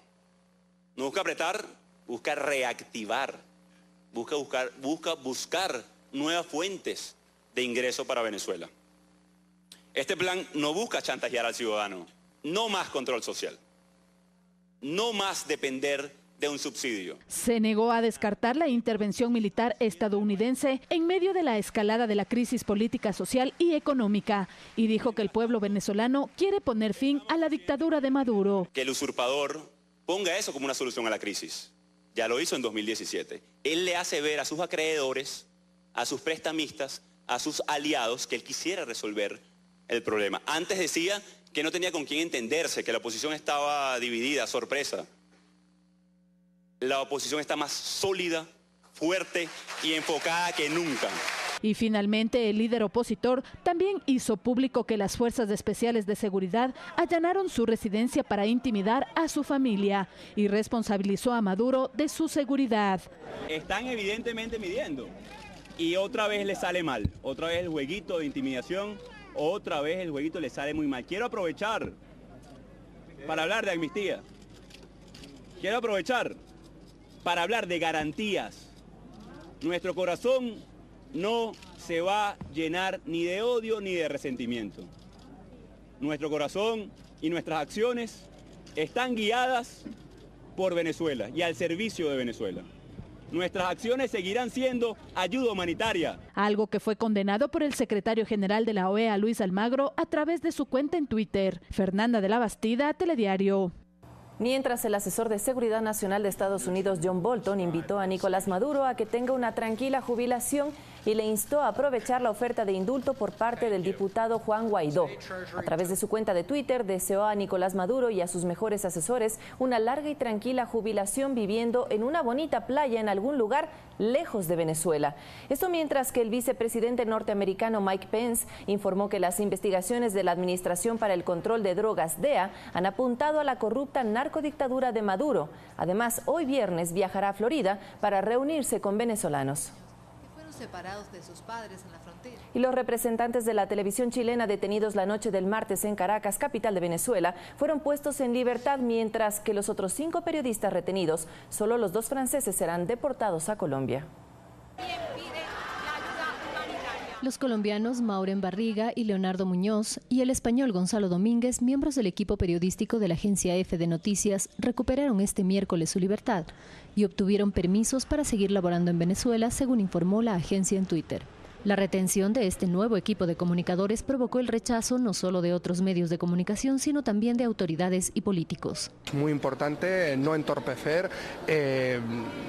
No busca apretar, busca reactivar, busca buscar nuevas fuentes de ingreso para Venezuela. Este plan no busca chantajear al ciudadano, no más control social, no más depender de un subsidio. Se negó a descartar la intervención militar estadounidense en medio de la escalada de la crisis política, social y económica, y dijo que el pueblo venezolano quiere poner fin a la dictadura de Maduro. Que el usurpador ponga eso como una solución a la crisis. Ya lo hizo en 2017. Él le hace ver a sus acreedores, a sus prestamistas, a sus aliados que él quisiera resolver el problema. Antes decía que no tenía con quién entenderse, que la oposición estaba dividida, sorpresa. La oposición está más sólida, fuerte y enfocada que nunca. Y finalmente el líder opositor también hizo público que las fuerzas especiales de seguridad allanaron su residencia para intimidar a su familia y responsabilizó a Maduro de su seguridad. Están evidentemente midiendo y otra vez le sale mal, otra vez el jueguito de intimidación, otra vez el jueguito le sale muy mal. Quiero aprovechar para hablar de amnistía, quiero aprovechar para hablar de garantías. Nuestro corazón no se va a llenar ni de odio ni de resentimiento. Nuestro corazón y nuestras acciones están guiadas por Venezuela y al servicio de Venezuela. Nuestras acciones seguirán siendo ayuda humanitaria. Algo que fue condenado por el secretario general de la OEA, Luis Almagro, a través de su cuenta en Twitter. Fernanda de la Bastida, Telediario. Mientras el asesor de Seguridad Nacional de Estados Unidos, John Bolton, invitó a Nicolás Maduro a que tenga una tranquila jubilación y le instó a aprovechar la oferta de indulto por parte del diputado Juan Guaidó. A través de su cuenta de Twitter, deseó a Nicolás Maduro y a sus mejores asesores una larga y tranquila jubilación viviendo en una bonita playa en algún lugar lejos de Venezuela. Esto mientras que el vicepresidente norteamericano Mike Pence informó que las investigaciones de la Administración para el Control de Drogas, DEA, han apuntado a la corrupta narcodictadura de Maduro. Además, hoy viernes viajará a Florida para reunirse con venezolanos. Separados de sus padres en la frontera. Y los representantes de la televisión chilena detenidos la noche del martes en Caracas, capital de Venezuela, fueron puestos en libertad, mientras que los otros 5 periodistas retenidos, solo los 2 franceses serán deportados a Colombia. Bien, pide la ayuda humanitaria. Los colombianos Mauren Barriga y Leonardo Muñoz y el español Gonzalo Domínguez, miembros del equipo periodístico de la agencia EFE de Noticias, recuperaron este miércoles su libertad y obtuvieron permisos para seguir laborando en Venezuela, según informó la agencia en Twitter. La retención de este nuevo equipo de comunicadores provocó el rechazo no solo de otros medios de comunicación, sino también de autoridades y políticos. Muy importante no entorpecer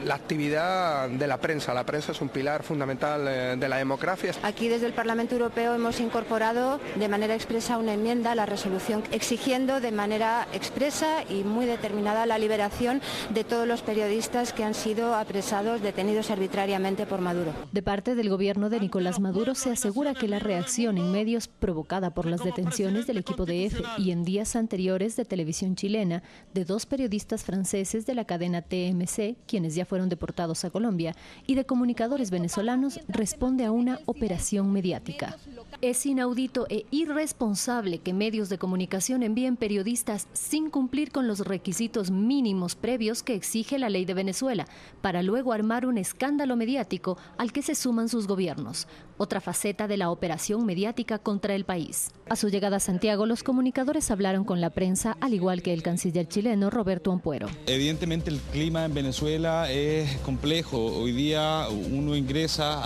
la actividad de la prensa. La prensa es un pilar fundamental de la democracia. Aquí desde el Parlamento Europeo hemos incorporado de manera expresa una enmienda a la resolución exigiendo de manera expresa y muy determinada la liberación de todos los periodistas que han sido apresados, detenidos arbitrariamente por Maduro. De parte del gobierno de Nicolás Maduro se asegura que la reacción en medios provocada por las detenciones del equipo de EFE y en días anteriores de televisión chilena de 2 periodistas franceses de la cadena TMC, quienes ya fueron deportados a Colombia, y de comunicadores venezolanos responde a una operación mediática. Es inaudito e irresponsable que medios de comunicación envíen periodistas sin cumplir con los requisitos mínimos previos que exige la ley de Venezuela, para luego armar un escándalo mediático al que se suman sus gobiernos. Otra faceta de la operación mediática contra el país. A su llegada a Santiago, los comunicadores hablaron con la prensa, al igual que el canciller chileno Roberto Ampuero. Evidentemente el clima en Venezuela es complejo. Hoy día uno ingresa,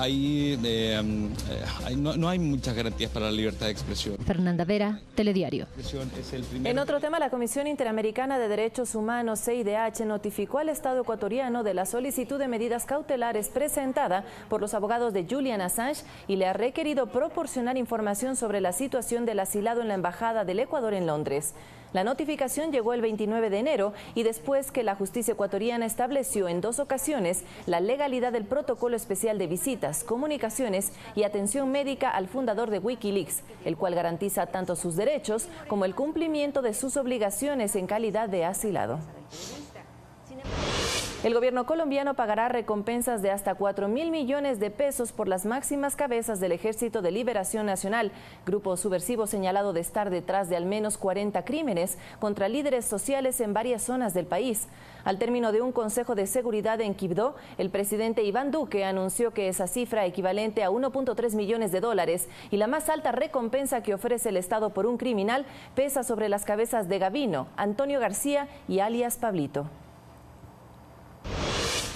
no hay muchas garantías para la libertad de expresión. Fernanda Vera, Telediario. En otro tema, la Comisión Interamericana de Derechos Humanos, CIDH, notificó al Estado ecuatoriano de la solicitud de medidas cautelares presentada por los abogados de Julian Assange y le ha requerido proporcionar información sobre la situación del asilado en la Embajada del Ecuador en Londres. La notificación llegó el 29 de enero y después que la justicia ecuatoriana estableció en 2 ocasiones la legalidad del protocolo especial de visitas, comunicaciones y atención médica al fundador de Wikileaks, el cual garantiza tanto sus derechos como el cumplimiento de sus obligaciones en calidad de asilado. El gobierno colombiano pagará recompensas de hasta 4.000 millones de pesos por las máximas cabezas del Ejército de Liberación Nacional, grupo subversivo señalado de estar detrás de al menos 40 crímenes contra líderes sociales en varias zonas del país. Al término de un consejo de seguridad en Quibdó, el presidente Iván Duque anunció que esa cifra equivalente a 1.3 millones de dólares y la más alta recompensa que ofrece el Estado por un criminal pesa sobre las cabezas de Gavino, Antonio García y alias Pablito.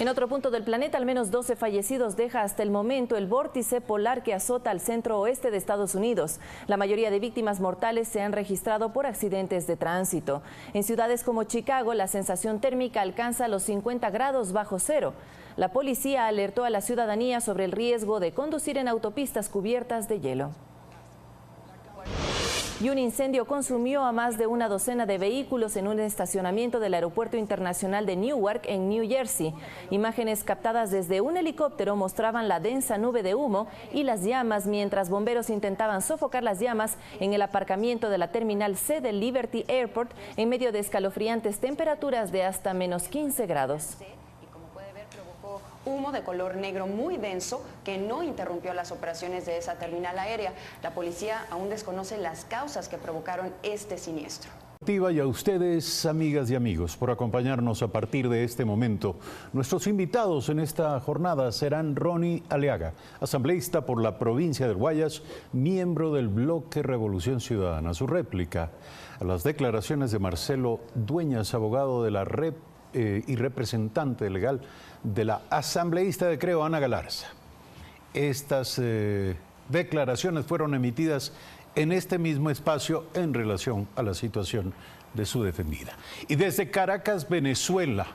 En otro punto del planeta, al menos 12 fallecidos deja hasta el momento el vórtice polar que azota al centro oeste de Estados Unidos. La mayoría de víctimas mortales se han registrado por accidentes de tránsito. En ciudades como Chicago, la sensación térmica alcanza los 50 grados bajo cero. La policía alertó a la ciudadanía sobre el riesgo de conducir en autopistas cubiertas de hielo. Y un incendio consumió a más de una docena de vehículos en un estacionamiento del Aeropuerto Internacional de Newark, en New Jersey. Imágenes captadas desde un helicóptero mostraban la densa nube de humo y las llamas mientras bomberos intentaban sofocar las llamas en el aparcamiento de la Terminal C del Liberty Airport en medio de escalofriantes temperaturas de hasta menos 15 grados. Humo de color negro muy denso que no interrumpió las operaciones de esa terminal aérea. La policía aún desconoce las causas que provocaron este siniestro. Y a ustedes, amigas y amigos, por acompañarnos a partir de este momento. Nuestros invitados en esta jornada serán Ronnie Aliaga, asambleísta por la provincia del Guayas, miembro del bloque Revolución Ciudadana. Su réplica a las declaraciones de Marcelo Dueñas, abogado de la y representante legal de la asambleísta de Creo, Ana Galarza. Estas declaraciones fueron emitidas en este mismo espacio en relación a la situación de su defendida. Y desde Caracas, Venezuela,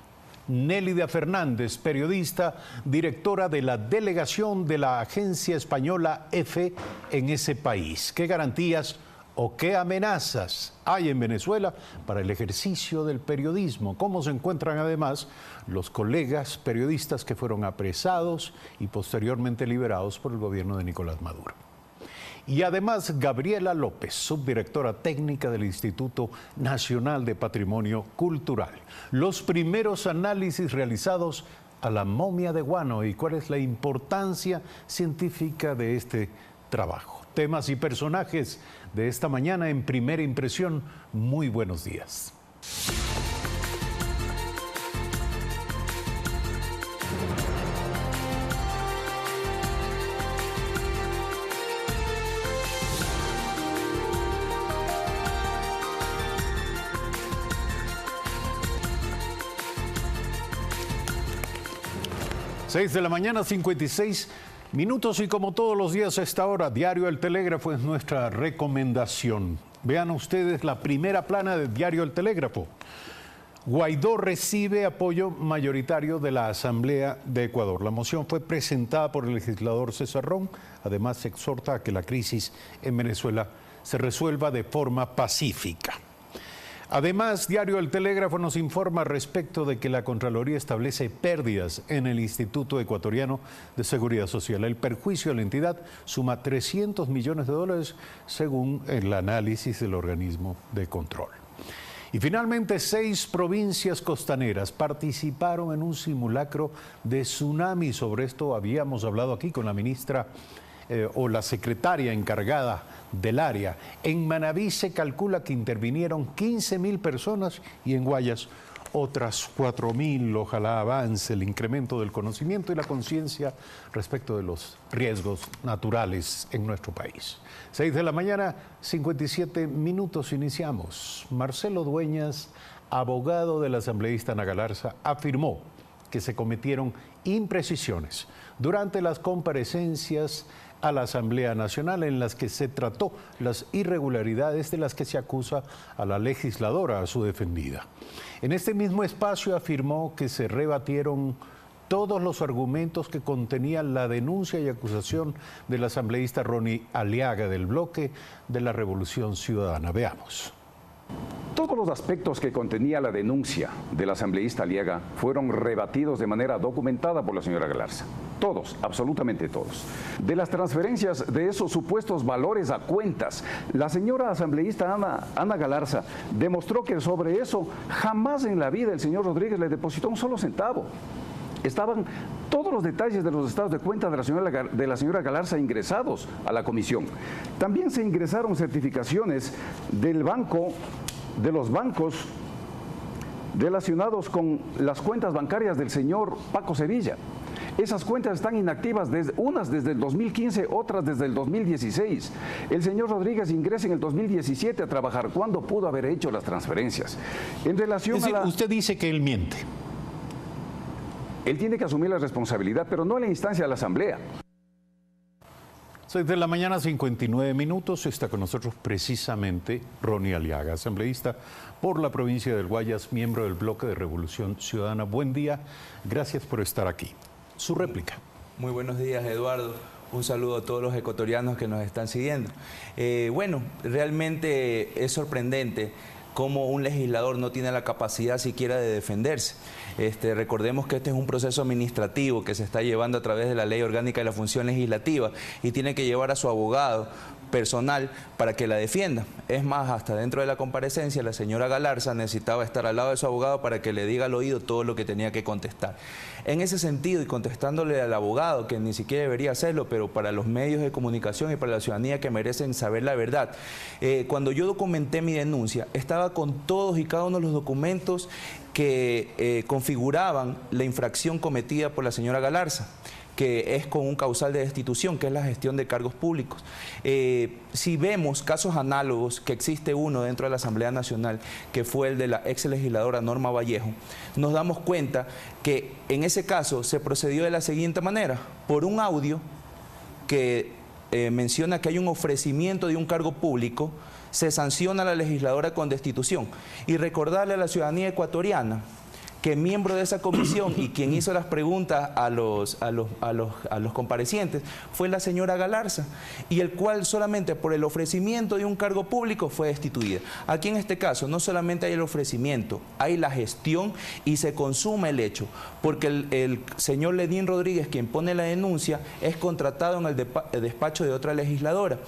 Nélida Fernández, periodista, directora de la delegación de la agencia española EFE en ese país. ¿Qué garantías o qué amenazas hay en Venezuela para el ejercicio del periodismo? ¿Cómo se encuentran además los colegas periodistas que fueron apresados y posteriormente liberados por el gobierno de Nicolás Maduro? Y además Gabriela López, subdirectora técnica del Instituto Nacional de Patrimonio Cultural. Los primeros análisis realizados a la momia de guano y cuál es la importancia científica de este trabajo. Temas y personajes de esta mañana en Primera Impresión. Muy buenos días. 6 de la mañana, 56 minutos, y como todos los días a esta hora, Diario El Telégrafo es nuestra recomendación. Vean ustedes la primera plana de Diario El Telégrafo. Guaidó recibe apoyo mayoritario de la Asamblea de Ecuador. La moción fue presentada por el legislador César Ron. Además, exhorta a que la crisis en Venezuela se resuelva de forma pacífica. Además, Diario El Telégrafo nos informa respecto de que la Contraloría establece pérdidas en el Instituto Ecuatoriano de Seguridad Social. El perjuicio a la entidad suma $300 millones según el análisis del organismo de control. Y finalmente, 6 provincias costaneras participaron en un simulacro de tsunami. Sobre esto habíamos hablado aquí con la ministra o la secretaria encargada del área. En Manabí se calcula que intervinieron 15.000 personas y en Guayas otras 4.000. Ojalá avance el incremento del conocimiento y la conciencia respecto de los riesgos naturales en nuestro país. 6 de la mañana, 57 minutos, iniciamos. Marcelo Dueñas, abogado del asambleísta Ana Galarza, afirmó que se cometieron imprecisiones durante las comparecencias a la Asamblea Nacional en las que se trató las irregularidades de las que se acusa a la legisladora, a su defendida. En este mismo espacio afirmó que se rebatieron todos los argumentos que contenía la denuncia y acusación del asambleísta Ronnie Aliaga del bloque de la Revolución Ciudadana. Veamos. Todos los aspectos que contenía la denuncia del asambleísta Aliaga fueron rebatidos de manera documentada por la señora Galarza. Todos, absolutamente todos. De las transferencias de esos supuestos valores a cuentas, la señora asambleísta Ana Galarza demostró que sobre eso jamás en la vida el señor Rodríguez le depositó un solo centavo. Estaban todos los detalles de los estados de cuenta de la señora Galarza ingresados a la comisión. También se ingresaron certificaciones del banco, de los bancos relacionados con las cuentas bancarias del señor Paco Sevilla. Esas cuentas están inactivas, unas desde el 2015, otras desde el 2016. El señor Rodríguez ingresa en el 2017 a trabajar. ¿Cuándo pudo haber hecho las transferencias? En relación a usted dice que él miente. Él tiene que asumir la responsabilidad, pero no en la instancia de la Asamblea. 6 de la mañana, 59 minutos. Está con nosotros precisamente Ronnie Aliaga, asambleísta por la provincia del Guayas, miembro del bloque de Revolución Ciudadana. Buen día, gracias por estar aquí. Su réplica. Muy buenos días, Eduardo. Un saludo a todos los ecuatorianos que nos están siguiendo. Bueno, realmente es sorprendente cómo un legislador no tiene la capacidad siquiera de defenderse. Recordemos que este es un proceso administrativo que se está llevando a través de la Ley Orgánica de la Función Legislativa y tiene que llevar a su abogado personal para que la defienda. Es más, hasta dentro de la comparecencia la señora Galarza necesitaba estar al lado de su abogado para que le diga al oído todo lo que tenía que contestar. En ese sentido, y contestándole al abogado, que ni siquiera debería hacerlo, pero para los medios de comunicación y para la ciudadanía que merecen saber la verdad, cuando yo documenté mi denuncia, estaba con todos y cada uno de los documentos que configuraban la infracción cometida por la señora Galarza, que es con un causal de destitución, que es la gestión de cargos públicos. Si vemos casos análogos, que existe uno dentro de la Asamblea Nacional, que fue el de la ex legisladora Norma Vallejo, nos damos cuenta que en ese caso se procedió de la siguiente manera: por un audio que menciona que hay un ofrecimiento de un cargo público, se sanciona a la legisladora con destitución. Y recordarle a la ciudadanía ecuatoriana que miembro de esa comisión y quien hizo las preguntas a los comparecientes fue la señora Galarza, y el cual solamente por el ofrecimiento de un cargo público fue destituida. Aquí en este caso no solamente hay el ofrecimiento, hay la gestión y se consume el hecho, porque el señor Ledín Rodríguez, quien pone la denuncia, es contratado en el despacho de otra legisladora.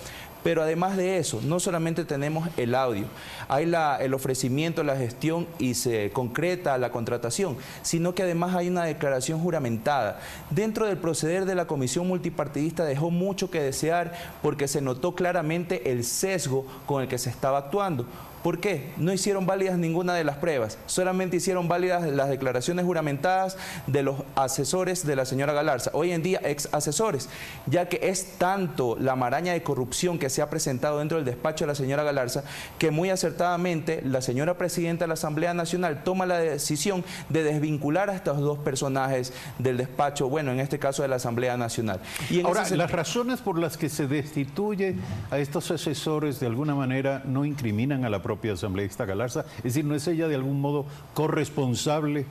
Pero además de eso, no solamente tenemos el audio, hay el ofrecimiento, la gestión y se concreta la contratación, sino que además hay una declaración juramentada. Dentro del proceder de la comisión multipartidista dejó mucho que desear porque se notó claramente el sesgo con el que se estaba actuando. ¿Por qué? No hicieron válidas ninguna de las pruebas, solamente hicieron válidas las declaraciones juramentadas de los asesores de la señora Galarza, hoy en día ex asesores, ya que es tanto la maraña de corrupción que se ha presentado dentro del despacho de la señora Galarza, que muy acertadamente la señora presidenta de la Asamblea Nacional toma la decisión de desvincular a estos dos personajes del despacho, bueno, en este caso de la Asamblea Nacional. Y ahora, las razones por las que se destituye a estos asesores de alguna manera no incriminan a la propia asambleísta Galarza, es decir, ¿no es ella de algún modo corresponsable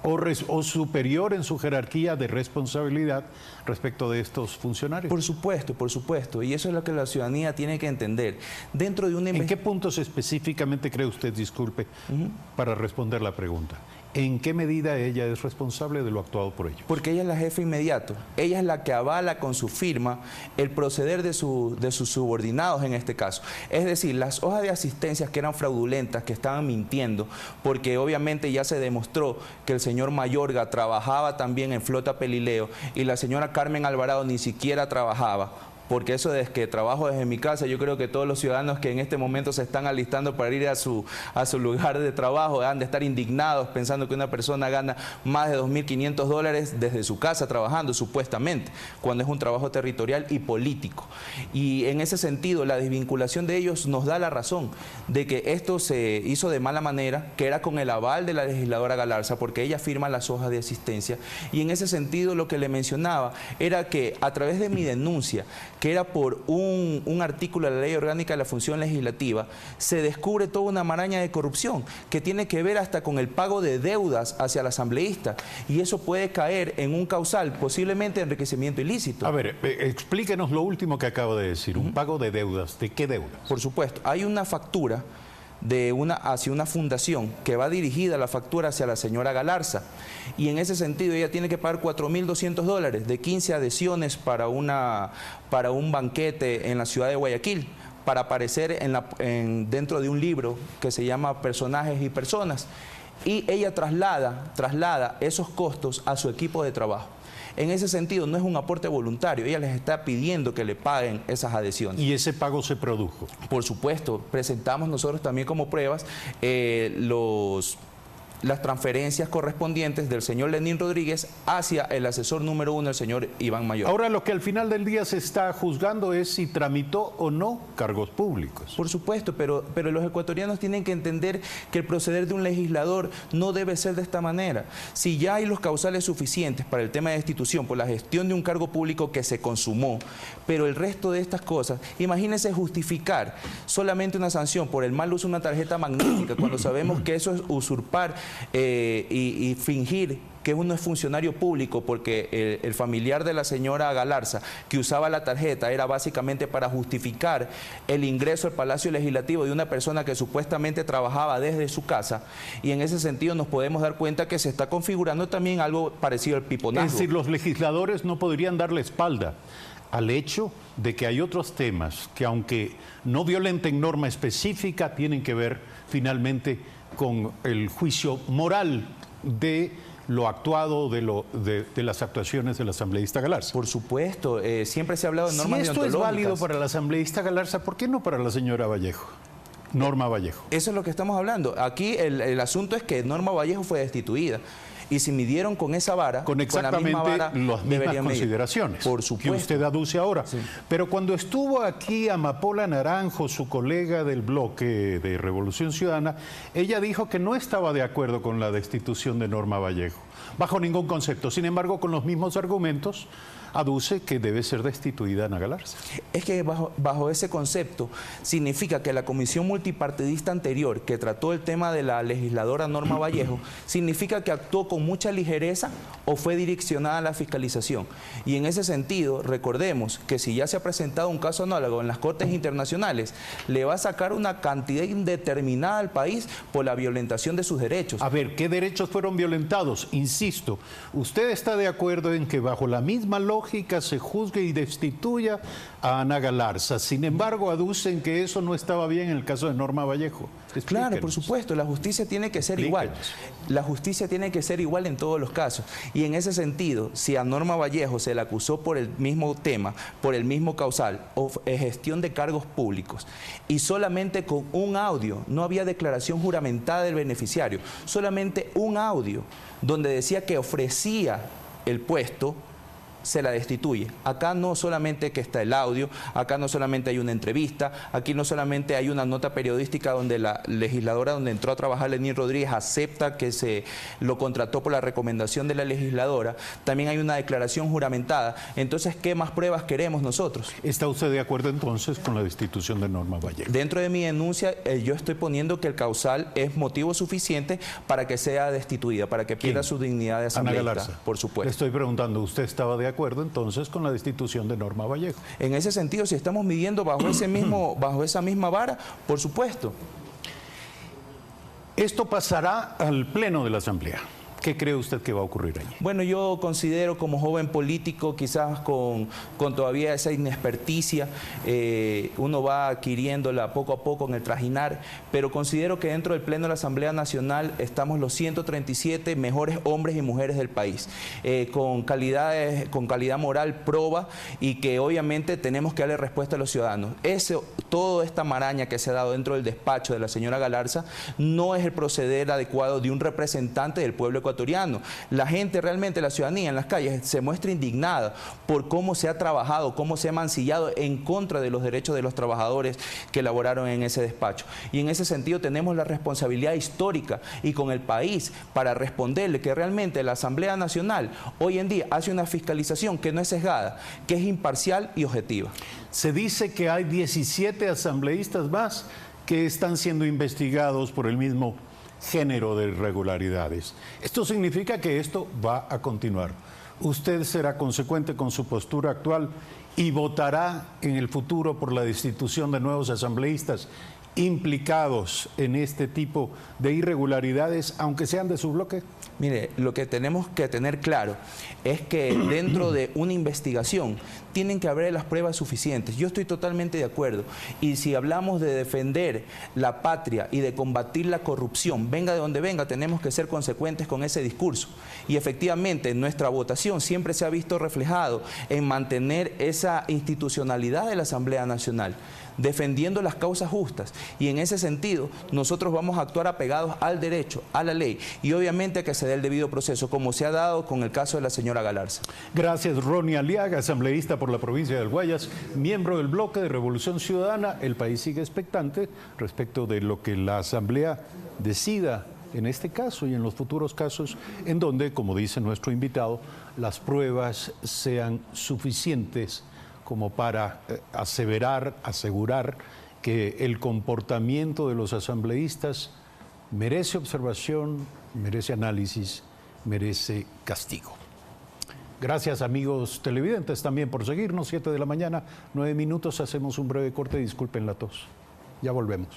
o superior en su jerarquía de responsabilidad respecto de estos funcionarios? Por supuesto, y eso es lo que la ciudadanía tiene que entender. Dentro de una ¿En qué puntos específicamente cree usted, disculpe, para responder la pregunta? ¿En qué medida ella es responsable de lo actuado por ellos? Porque ella es la jefa inmediato, ella es la que avala con su firma el proceder de sus subordinados en este caso. Es decir, las hojas de asistencias que eran fraudulentas, que estaban mintiendo, porque obviamente ya se demostró que el señor Mayorga trabajaba también en Flota Pelileo y la señora Carmen Alvarado ni siquiera trabajaba. Porque eso de que trabajo desde mi casa, yo creo que todos los ciudadanos que en este momento se están alistando para ir a su lugar de trabajo han de estar indignados pensando que una persona gana más de $2.500 desde su casa trabajando, supuestamente, cuando es un trabajo territorial y político. Y en ese sentido, la desvinculación de ellos nos da la razón de que esto se hizo de mala manera, que era con el aval de la legisladora Galarza, porque ella firma las hojas de asistencia. Y en ese sentido, lo que le mencionaba era que a través de mi denuncia, que era por un artículo de la Ley Orgánica de la Función Legislativa, se descubre toda una maraña de corrupción que tiene que ver hasta con el pago de deudas hacia el asambleísta, y eso puede caer en un causal, posiblemente enriquecimiento ilícito. A ver, explíquenos lo último que acabo de decir, un pago de deudas. ¿De qué deudas? Por supuesto, hay una factura hacia una fundación que va dirigida la factura hacia la señora Galarza, y en ese sentido ella tiene que pagar $4.200 de 15 adhesiones para un banquete en la ciudad de Guayaquil, para aparecer dentro de un libro que se llama Personajes y Personas, y ella traslada esos costos a su equipo de trabajo. En ese sentido, no es un aporte voluntario, ella les está pidiendo que le paguen esas adhesiones. ¿Y ese pago se produjo? Por supuesto, presentamos nosotros también como pruebas las transferencias correspondientes del señor Lenín Rodríguez hacia el asesor número 1, el señor Iván Mayor. Ahora, lo que al final del día se está juzgando es si tramitó o no cargos públicos. Por supuesto, pero los ecuatorianos tienen que entender que el proceder de un legislador no debe ser de esta manera. Si ya hay los causales suficientes para el tema de destitución por la gestión de un cargo público que se consumó, pero el resto de estas cosas, imagínense justificar solamente una sanción por el mal uso de una tarjeta magnética, cuando sabemos que eso es usurpar y fingir que uno es funcionario público, porque el familiar de la señora Galarza que usaba la tarjeta era básicamente para justificar el ingreso al Palacio Legislativo de una persona que supuestamente trabajaba desde su casa, y en ese sentido nos podemos dar cuenta que se está configurando también algo parecido al piponazgo. Es decir, los legisladores no podrían darle espalda al hecho de que hay otros temas que, aunque no violenten norma específica, tienen que ver finalmente con el juicio moral de lo actuado, de las actuaciones del asambleísta Galarza. Por supuesto, siempre se ha hablado de normas deontológicas. Si esto es válido para la asambleísta Galarza, ¿por qué no para la señora Vallejo? Norma Vallejo. Eso es lo que estamos hablando. Aquí el asunto es que Norma Vallejo fue destituida. Y si midieron con esa vara, con exactamente las mismas consideraciones por supuesto, que usted aduce ahora. Sí. Pero cuando estuvo aquí Amapola Naranjo, su colega del bloque de Revolución Ciudadana, ella dijo que no estaba de acuerdo con la destitución de Norma Vallejo, bajo ningún concepto. Sin embargo, con los mismos argumentos, aduce que debe ser destituida Ana Galarza. Es que bajo ese concepto significa que la comisión multipartidista anterior que trató el tema de la legisladora Norma Vallejo, significa que actuó con mucha ligereza o fue direccionada a la fiscalización. Y en ese sentido, recordemos que si ya se ha presentado un caso análogo en las Cortes Internacionales, le va a sacar una cantidad indeterminada al país por la violentación de sus derechos. A ver, ¿qué derechos fueron violentados? Insisto, ¿usted está de acuerdo en que bajo la misma lógica lógica se juzgue y destituya a Ana Galarza. Sin embargo, aducen que eso no estaba bien en el caso de Norma Vallejo. Explíquenos. Claro, por supuesto, la justicia tiene que ser igual. La justicia tiene que ser igual en todos los casos. Y en ese sentido, si a Norma Vallejo se le acusó por el mismo tema, por el mismo causal, o gestión de cargos públicos, y solamente con un audio, no había declaración juramentada del beneficiario, solamente un audio donde decía que ofrecía el puesto, se la destituye. Acá no solamente que está el audio, acá no solamente hay una entrevista, aquí no solamente hay una nota periodística donde la legisladora donde entró a trabajar Lenín Rodríguez acepta que se lo contrató por la recomendación de la legisladora, también hay una declaración juramentada. Entonces, ¿qué más pruebas queremos nosotros? ¿Está usted de acuerdo entonces con la destitución de Norma Vallejo? Dentro de mi denuncia yo estoy poniendo que el causal es motivo suficiente para que sea destituida, para que pierda su dignidad de asambleísta. Ana Galarza, por supuesto. Le estoy preguntando, ¿usted estaba de acuerdo entonces con la destitución de Norma Vallejo? En ese sentido, si estamos midiendo bajo esa misma vara, por supuesto. Esto pasará al Pleno de la Asamblea. ¿Qué cree usted que va a ocurrir allí? Bueno, yo considero como joven político, quizás con todavía esa inexperticia, uno va adquiriéndola poco a poco en el trajinar, pero considero que dentro del Pleno de la Asamblea Nacional estamos los 137 mejores hombres y mujeres del país, con calidad moral proba y que obviamente tenemos que darle respuesta a los ciudadanos. Toda esta maraña que se ha dado dentro del despacho de la señora Galarza no es el proceder adecuado de un representante del pueblo ecuatoriano. La gente realmente, la ciudadanía en las calles se muestra indignada por cómo se ha trabajado, cómo se ha mancillado en contra de los derechos de los trabajadores que laboraron en ese despacho. Y en ese sentido tenemos la responsabilidad histórica y con el país para responderle que realmente la Asamblea Nacional hoy en día hace una fiscalización que no es sesgada, que es imparcial y objetiva. Se dice que hay 17 asambleístas más que están siendo investigados por el mismo género de irregularidades. Esto significa que esto va a continuar. ¿Usted será consecuente con su postura actual y votará en el futuro por la destitución de nuevos asambleístas implicados en este tipo de irregularidades, aunque sean de su bloque? Mire, lo que tenemos que tener claro es que dentro de una investigación tienen que haber las pruebas suficientes. Yo estoy totalmente de acuerdo. Y si hablamos de defender la patria y de combatir la corrupción, venga de donde venga, tenemos que ser consecuentes con ese discurso. Y efectivamente, nuestra votación siempre se ha visto reflejado en mantener esa institucionalidad de la Asamblea Nacional, defendiendo las causas justas, y en ese sentido nosotros vamos a actuar apegados al derecho, a la ley y obviamente a que se dé el debido proceso, como se ha dado con el caso de la señora Galarza. Gracias, Ronnie Aliaga, asambleísta por la provincia del Guayas, miembro del bloque de Revolución Ciudadana. El país sigue expectante respecto de lo que la Asamblea decida en este caso y en los futuros casos, en donde, como dice nuestro invitado, las pruebas sean suficientes como para asegurar que el comportamiento de los asambleístas merece observación, merece análisis, merece castigo. Gracias, amigos televidentes, también por seguirnos. 7 de la mañana, 9 minutos, hacemos un breve corte, disculpen la tos. Ya volvemos.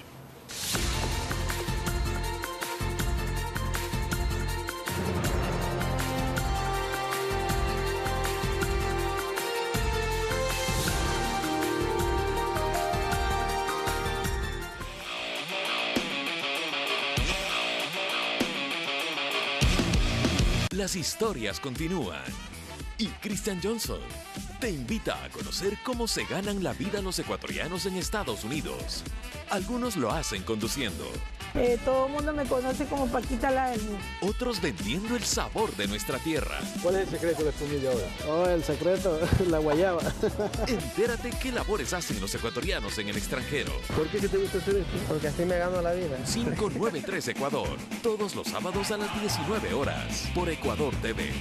Las historias continúan y Christian Johnson te invita a conocer cómo se ganan la vida los ecuatorianos en Estados Unidos. Algunos lo hacen conduciendo. Todo el mundo me conoce como Paquita la del Mundo. Otros vendiendo el sabor de nuestra tierra. ¿Cuál es el secreto de la espumilla ahora? Oh, el secreto, la guayaba. Entérate qué labores hacen los ecuatorianos en el extranjero. ¿Por qué te gusta hacer esto? Porque así me gano la vida. 593 Ecuador, todos los sábados a las 19 horas, por Ecuador TV.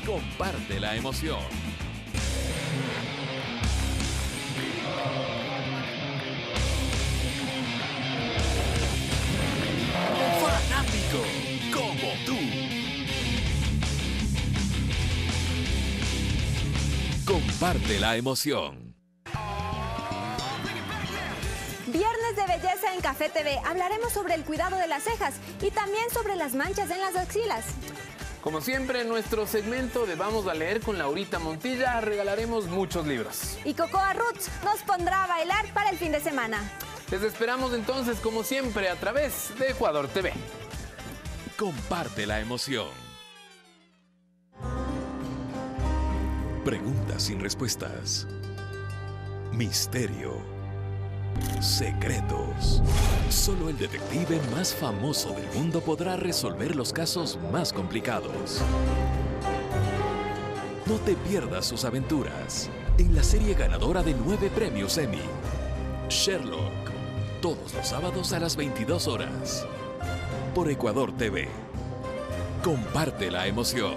Comparte la emoción. Fanático como tú. Comparte la emoción. Viernes de belleza en Café TV. Hablaremos sobre el cuidado de las cejas y también sobre las manchas en las axilas. Como siempre, en nuestro segmento de Vamos a Leer con Laurita Montilla regalaremos muchos libros. Y Cocoa Roots nos pondrá a bailar para el fin de semana. Les esperamos entonces, como siempre, a través de Ecuador TV. Comparte la emoción. Preguntas sin respuestas. Misterio. Secretos. Solo el detective más famoso del mundo podrá resolver los casos más complicados. No te pierdas sus aventuras en la serie ganadora de 9 premios Emmy, Sherlock, todos los sábados a las 22 horas, por Ecuador TV. Comparte la emoción.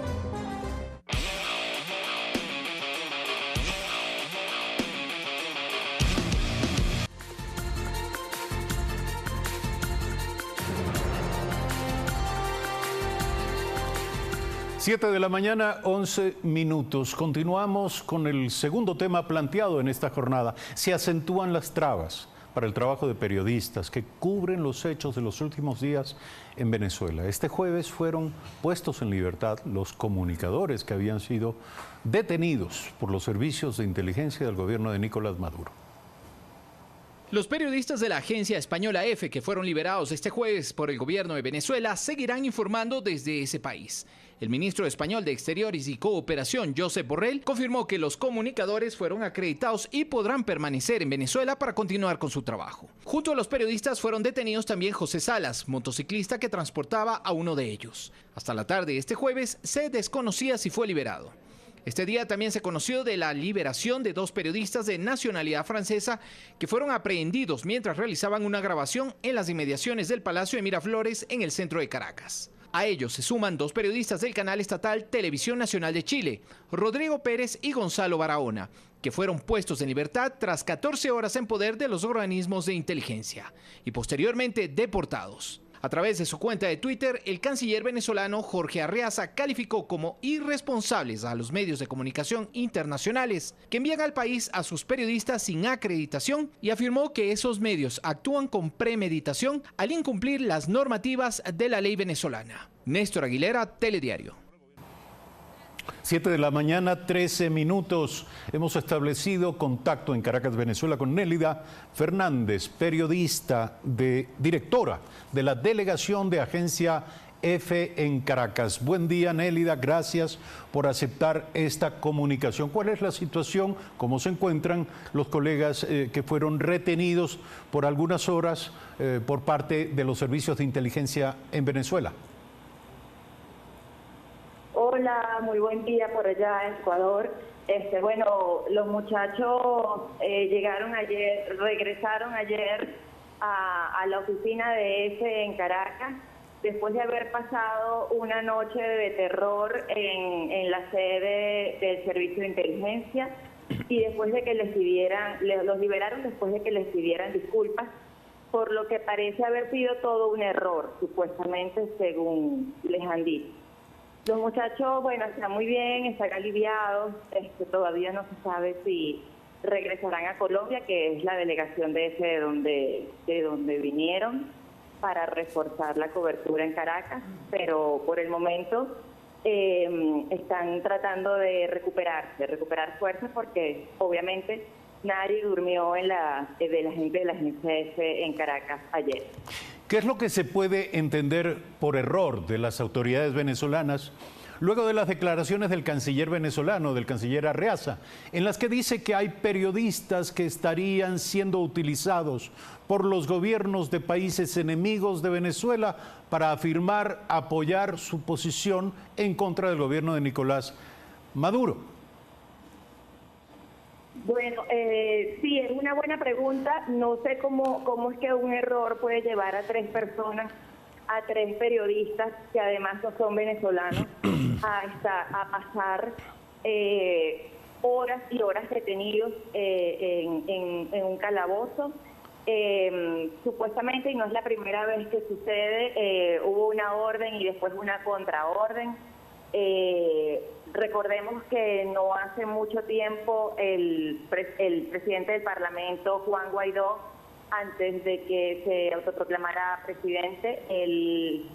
Siete de la mañana, 11 minutos. Continuamos con el segundo tema planteado en esta jornada. Se acentúan las trabas para el trabajo de periodistas que cubren los hechos de los últimos días en Venezuela. Este jueves fueron puestos en libertad los comunicadores que habían sido detenidos por los servicios de inteligencia del gobierno de Nicolás Maduro. Los periodistas de la agencia española EFE que fueron liberados este jueves por el gobierno de Venezuela seguirán informando desde ese país. El ministro español de Exteriores y Cooperación, Josep Borrell, confirmó que los comunicadores fueron acreditados y podrán permanecer en Venezuela para continuar con su trabajo. Junto a los periodistas fueron detenidos también José Salas, motociclista que transportaba a uno de ellos. Hasta la tarde de este jueves se desconocía si fue liberado. Este día también se conoció de la liberación de 2 periodistas de nacionalidad francesa que fueron aprehendidos mientras realizaban una grabación en las inmediaciones del Palacio de Miraflores en el centro de Caracas. A ellos se suman 2 periodistas del canal estatal Televisión Nacional de Chile, Rodrigo Pérez y Gonzalo Barahona, que fueron puestos en libertad tras 14 horas en poder de los organismos de inteligencia y posteriormente deportados. A través de su cuenta de Twitter, el canciller venezolano Jorge Arreaza calificó como irresponsables a los medios de comunicación internacionales que envían al país a sus periodistas sin acreditación y afirmó que esos medios actúan con premeditación al incumplir las normativas de la ley venezolana. Néstor Aguilera, Telediario. 7 de la mañana, 13 minutos. Hemos establecido contacto en Caracas, Venezuela, con Nélida Fernández, periodista, directora de la delegación de Agencia EFE en Caracas. Buen día, Nélida, gracias por aceptar esta comunicación. ¿Cuál es la situación? ¿Cómo se encuentran los colegas que fueron retenidos por algunas horas por parte de los servicios de inteligencia en Venezuela? Hola, muy buen día por allá en Ecuador. Bueno, los muchachos regresaron ayer a la oficina de EFE en Caracas, después de haber pasado una noche de terror en la sede del Servicio de Inteligencia y después de que los liberaron después de que les pidieran disculpas por lo que parece haber sido todo un error, supuestamente, según les han dicho. Los muchachos, bueno, están muy bien, están aliviados, todavía no se sabe si regresarán a Colombia, que es la delegación de ese de donde vinieron, para reforzar la cobertura en Caracas, pero por el momento están tratando de recuperar fuerzas, porque obviamente nadie durmió de la gente de la agencia EFE en Caracas ayer. ¿Qué es lo que se puede entender por error de las autoridades venezolanas luego de las declaraciones del canciller venezolano, del canciller Arreaza, en las que dice que hay periodistas que estarían siendo utilizados por los gobiernos de países enemigos de Venezuela para apoyar su posición en contra del gobierno de Nicolás Maduro? Bueno, sí, es una buena pregunta. No sé cómo es que un error puede llevar a 3 personas, a 3 periodistas, que además no son venezolanos, a pasar horas y horas detenidos en un calabozo. Supuestamente, y no es la primera vez que sucede, hubo una orden y después una contraorden. Recordemos que no hace mucho tiempo el presidente del Parlamento, Juan Guaidó, antes de que se autoproclamara presidente, él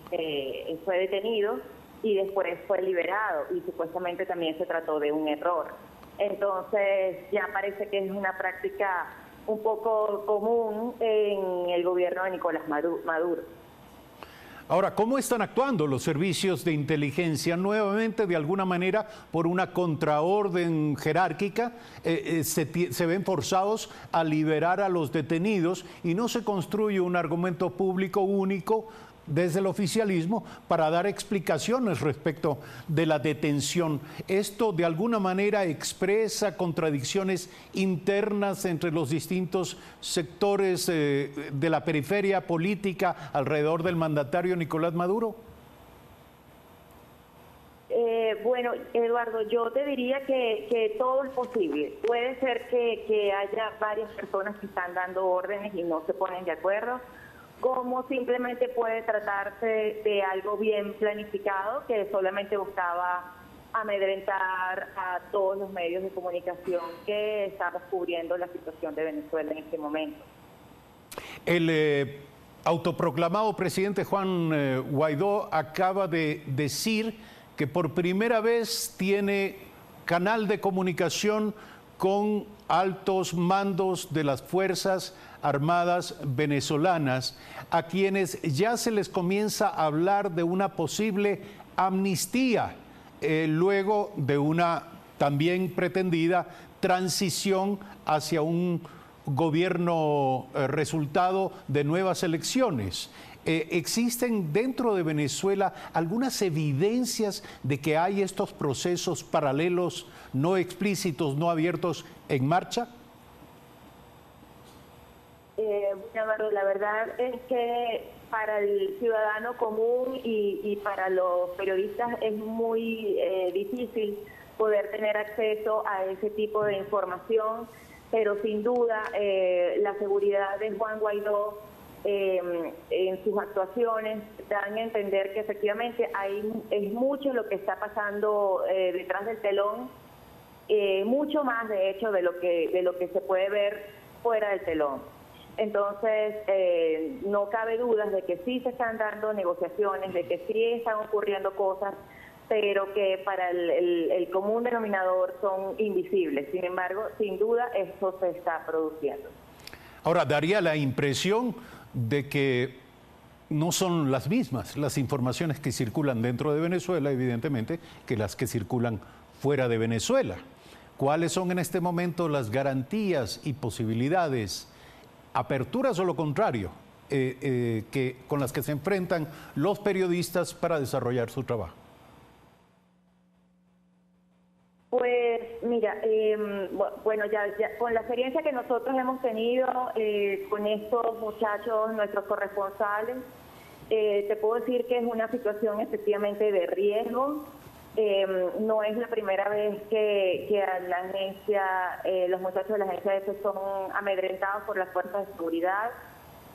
fue detenido y después fue liberado y supuestamente también se trató de un error. Entonces ya parece que es una práctica un poco común en el gobierno de Nicolás Maduro. Ahora, ¿cómo están actuando los servicios de inteligencia? Nuevamente, de alguna manera, por una contraorden jerárquica, se ven forzados a liberar a los detenidos y no se construye un argumento público único desde el oficialismo para dar explicaciones respecto de la detención. ¿Esto de alguna manera expresa contradicciones internas entre los distintos sectores de la periferia política alrededor del mandatario Nicolás Maduro? Bueno, Eduardo, yo te diría que todo es posible. Puede ser que haya varias personas que están dando órdenes y no se ponen de acuerdo, como simplemente puede tratarse de algo bien planificado que solamente buscaba amedrentar a todos los medios de comunicación que estamos cubriendo la situación de Venezuela en este momento. El autoproclamado presidente Juan Guaidó acaba de decir que por primera vez tiene canal de comunicación con altos mandos de las Fuerzas Armadas venezolanas, a quienes ya se les comienza a hablar de una posible amnistía, luego de una también pretendida transición hacia un gobierno resultado de nuevas elecciones. ¿Existen dentro de Venezuela algunas evidencias de que hay estos procesos paralelos, no explícitos, no abiertos, en marcha? La verdad es que para el ciudadano común y para los periodistas es muy difícil poder tener acceso a ese tipo de información, pero sin duda la seguridad de Juan Guaidó en sus actuaciones dan a entender que efectivamente es mucho lo que está pasando detrás del telón, mucho más de hecho de lo que se puede ver fuera del telón. Entonces, no cabe dudas de que sí se están dando negociaciones, de que sí están ocurriendo cosas, pero que para el común denominador son invisibles. Sin embargo, sin duda, esto se está produciendo. Ahora, daría la impresión de que no son las mismas las informaciones que circulan dentro de Venezuela, evidentemente, que las que circulan fuera de Venezuela. ¿Cuáles son en este momento las garantías y posibilidades, aperturas o lo contrario, con las que se enfrentan los periodistas para desarrollar su trabajo? Pues mira, bueno, ya con la experiencia que nosotros hemos tenido con estos muchachos, nuestros corresponsales, te puedo decir que es una situación efectivamente de riesgo. No es la primera vez que a la agencia, los muchachos de la agencia EFE son amedrentados por las fuerzas de seguridad.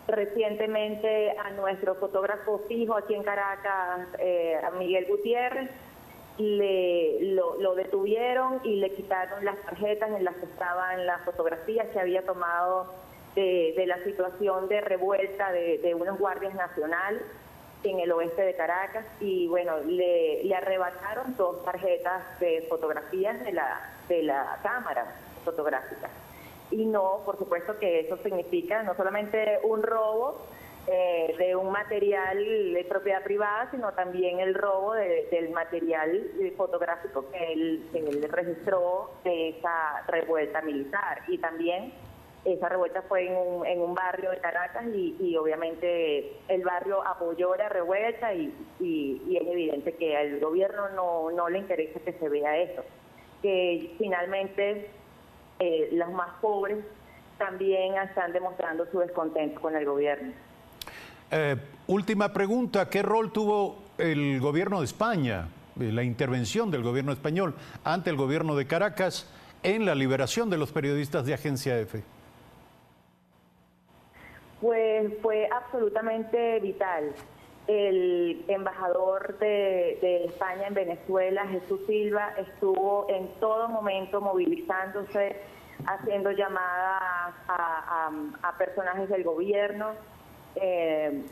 Recientemente a nuestro fotógrafo fijo aquí en Caracas, a Miguel Gutiérrez, lo detuvieron y le quitaron las tarjetas en las que estaban las fotografías que había tomado de la situación de revuelta de unos guardias nacionales en el oeste de Caracas, y bueno, le arrebataron 2 tarjetas de fotografías de la cámara fotográfica. Y no, por supuesto que eso significa no solamente un robo de un material de propiedad privada, sino también el robo del material fotográfico que él registró de esa revuelta militar. Y también esa revuelta fue en un barrio de Caracas y obviamente el barrio apoyó la revuelta y es evidente que al gobierno no le interesa que se vea eso. Que finalmente los más pobres también están demostrando su descontento con el gobierno. Última pregunta, ¿qué rol tuvo el gobierno de España, la intervención del gobierno español ante el gobierno de Caracas en la liberación de los periodistas de Agencia EFE? Pues fue absolutamente vital. El embajador de España en Venezuela, Jesús Silva, estuvo en todo momento movilizándose, haciendo llamadas a personajes del gobierno,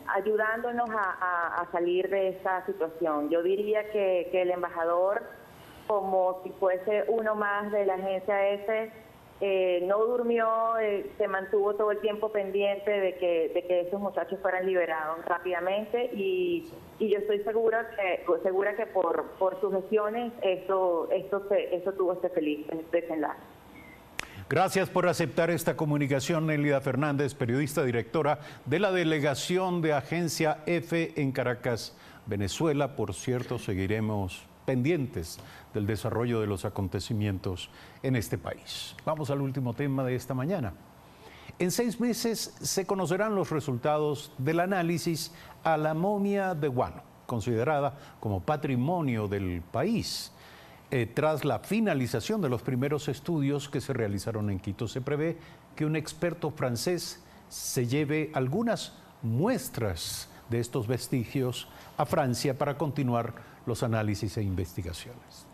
ayudándonos a salir de esta situación. Yo diría que el embajador, como si fuese uno más de la agencia F, no durmió, se mantuvo todo el tiempo pendiente de que esos muchachos fueran liberados rápidamente y yo estoy segura que por sus gestiones esto tuvo este feliz desenlace. Gracias por aceptar esta comunicación, Nélida Fernández, periodista directora de la delegación de Agencia F en Caracas, Venezuela. Por cierto, seguiremos pendientes del desarrollo de los acontecimientos en este país. Vamos al último tema de esta mañana. En 6 meses se conocerán los resultados del análisis a la momia de guano, considerada como patrimonio del país. Tras la finalización de los primeros estudios que se realizaron en Quito, se prevé que un experto francés se lleve algunas muestras de estos vestigios a Francia para continuar los análisis e investigaciones.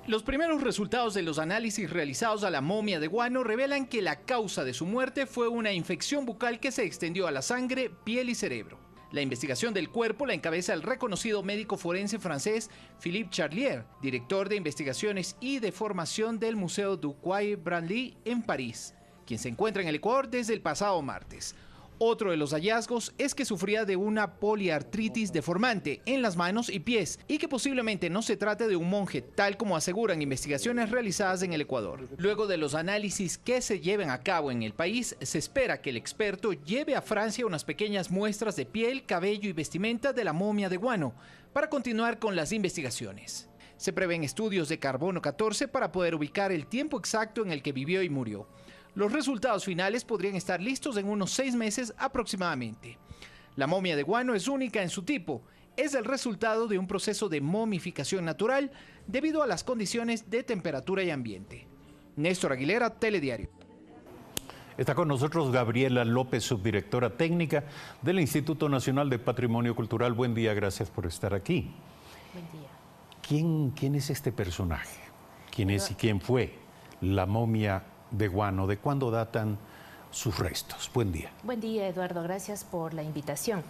Los primeros resultados de los análisis realizados a la momia de guano revelan que la causa de su muerte fue una infección bucal que se extendió a la sangre, piel y cerebro. La investigación del cuerpo la encabeza el reconocido médico forense francés Philippe Charlier, director de investigaciones y de formación del Museo du Quai Branly en París, quien se encuentra en el Ecuador desde el pasado martes. Otro de los hallazgos es que sufría de una poliartritis deformante en las manos y pies y que posiblemente no se trate de un monje, tal como aseguran investigaciones realizadas en el Ecuador. Luego de los análisis que se lleven a cabo en el país, se espera que el experto lleve a Francia unas pequeñas muestras de piel, cabello y vestimenta de la momia de guano para continuar con las investigaciones. Se prevén estudios de carbono 14 para poder ubicar el tiempo exacto en el que vivió y murió. Los resultados finales podrían estar listos en unos 6 meses aproximadamente. La momia de guano es única en su tipo. Es el resultado de un proceso de momificación natural debido a las condiciones de temperatura y ambiente. Néstor Aguilera, Telediario. Está con nosotros Gabriela López, subdirectora técnica del Instituto Nacional de Patrimonio Cultural. Buen día, gracias por estar aquí. Buen día. ¿Quién es este personaje? ¿Quién es y quién fue la momia de guano? ¿De cuándo datan sus restos? Buen día. Buen día, Eduardo. Gracias por la invitación.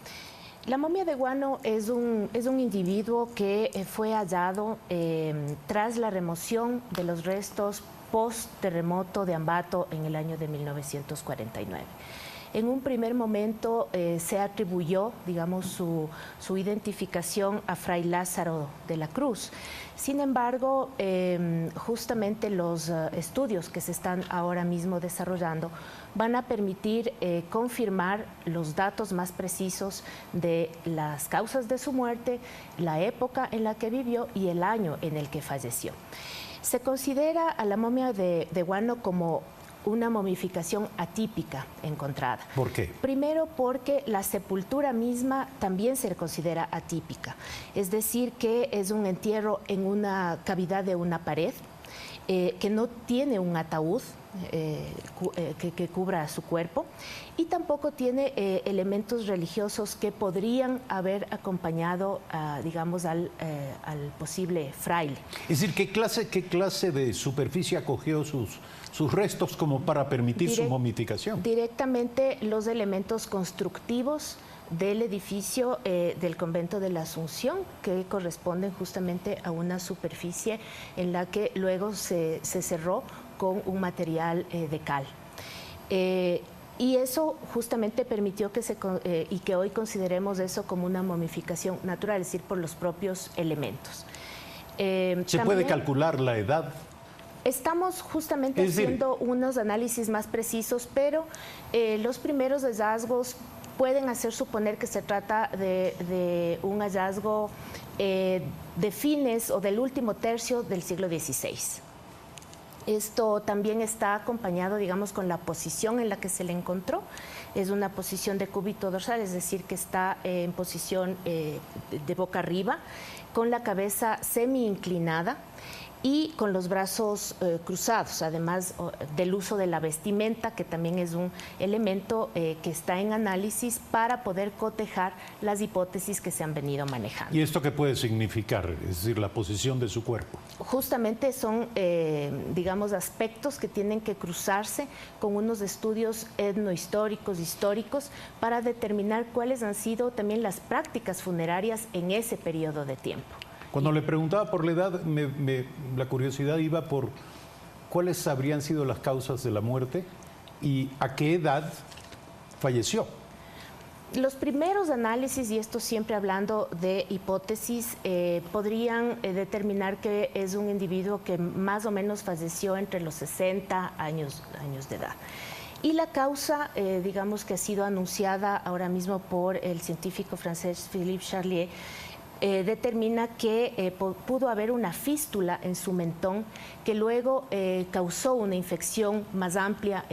La momia de guano es un individuo que fue hallado tras la remoción de los restos post-terremoto de Ambato en el año de 1949. En un primer momento se atribuyó, digamos, su identificación a Fray Lázaro de la Cruz. Sin embargo, justamente los estudios que se están ahora mismo desarrollando van a permitir confirmar los datos más precisos de las causas de su muerte, la época en la que vivió y el año en el que falleció. Se considera a la momia de guano como una momificación atípica encontrada. ¿Por qué? Primero porque la sepultura misma también se considera atípica, es decir, que es un entierro en una cavidad de una pared, que no tiene un ataúd que cubra su cuerpo y tampoco tiene elementos religiosos que podrían haber acompañado, digamos, al posible fraile. Es decir, ¿qué clase de superficie acogió sus restos como para permitir su momificación? Directamente los elementos constructivos del edificio del convento de la Asunción, que corresponden justamente a una superficie en la que luego se cerró con un material de cal. Y eso justamente permitió y que hoy consideremos eso como una momificación natural, es decir, por los propios elementos. ¿Se puede calcular la edad? Estamos justamente haciendo unos análisis más precisos, pero los primeros hallazgos pueden hacer suponer que se trata de un hallazgo de fines o del último tercio del siglo XVI. Esto también está acompañado, digamos, con la posición en la que se le encontró. Es una posición de cúbito dorsal, es decir, que está en posición de boca arriba, con la cabeza semi-inclinada. y con los brazos cruzados, además del uso de la vestimenta, que también es un elemento que está en análisis para poder cotejar las hipótesis que se han venido manejando. ¿Y esto qué puede significar? Es decir, la posición de su cuerpo. Justamente son, digamos, aspectos que tienen que cruzarse con unos estudios etnohistóricos, históricos, para determinar cuáles han sido también las prácticas funerarias en ese periodo de tiempo. Cuando le preguntaba por la edad, la curiosidad iba por cuáles habrían sido las causas de la muerte y a qué edad falleció. Los primeros análisis, y esto siempre hablando de hipótesis, podrían determinar que es un individuo que más o menos falleció entre los 60 años de edad. Y la causa, digamos, que ha sido anunciada ahora mismo por el científico francés Philippe Charlier, determina que pudo haber una fístula en su mentón que luego causó una infección más amplia,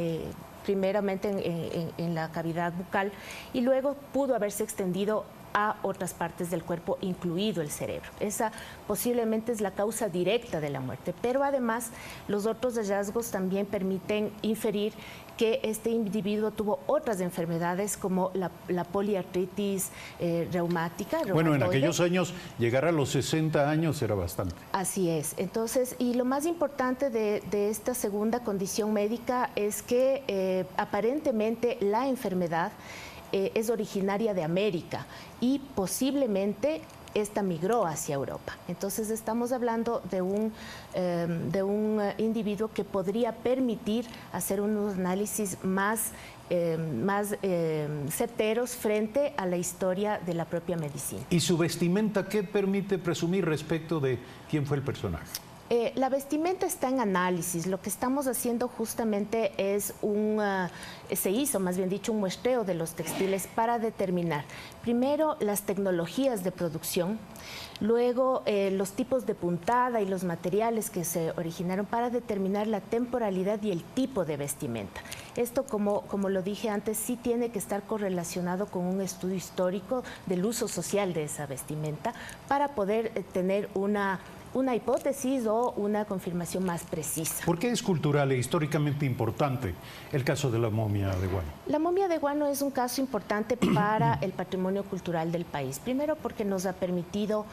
primeramente en la cavidad bucal, y luego pudo haberse extendido a otras partes del cuerpo, incluido el cerebro. Esa posiblemente es la causa directa de la muerte, pero además los otros hallazgos también permiten inferir que este individuo tuvo otras enfermedades como la poliartritis reumática. Bueno, en aquellos años llegar a los 60 años era bastante. Así es. Entonces, y lo más importante de esta segunda condición médica es que aparentemente la enfermedad es originaria de América y posiblemente esta migró hacia Europa. Entonces estamos hablando de un individuo que podría permitir hacer unos análisis más certeros frente a la historia de la propia medicina. ¿Y su vestimenta qué permite presumir respecto de quién fue el personaje? La vestimenta está en análisis. Lo que estamos haciendo justamente es se hizo más bien dicho un muestreo de los textiles para determinar primero las tecnologías de producción, luego los tipos de puntada y los materiales que se originaron para determinar la temporalidad y el tipo de vestimenta. Esto, como lo dije antes, sí tiene que estar correlacionado con un estudio histórico del uso social de esa vestimenta para poder tener una hipótesis o una confirmación más precisa. ¿Por qué es cultural e históricamente importante el caso de la momia de guano? La momia de guano es un caso importante para el patrimonio cultural del país. Primero porque nos ha permitido,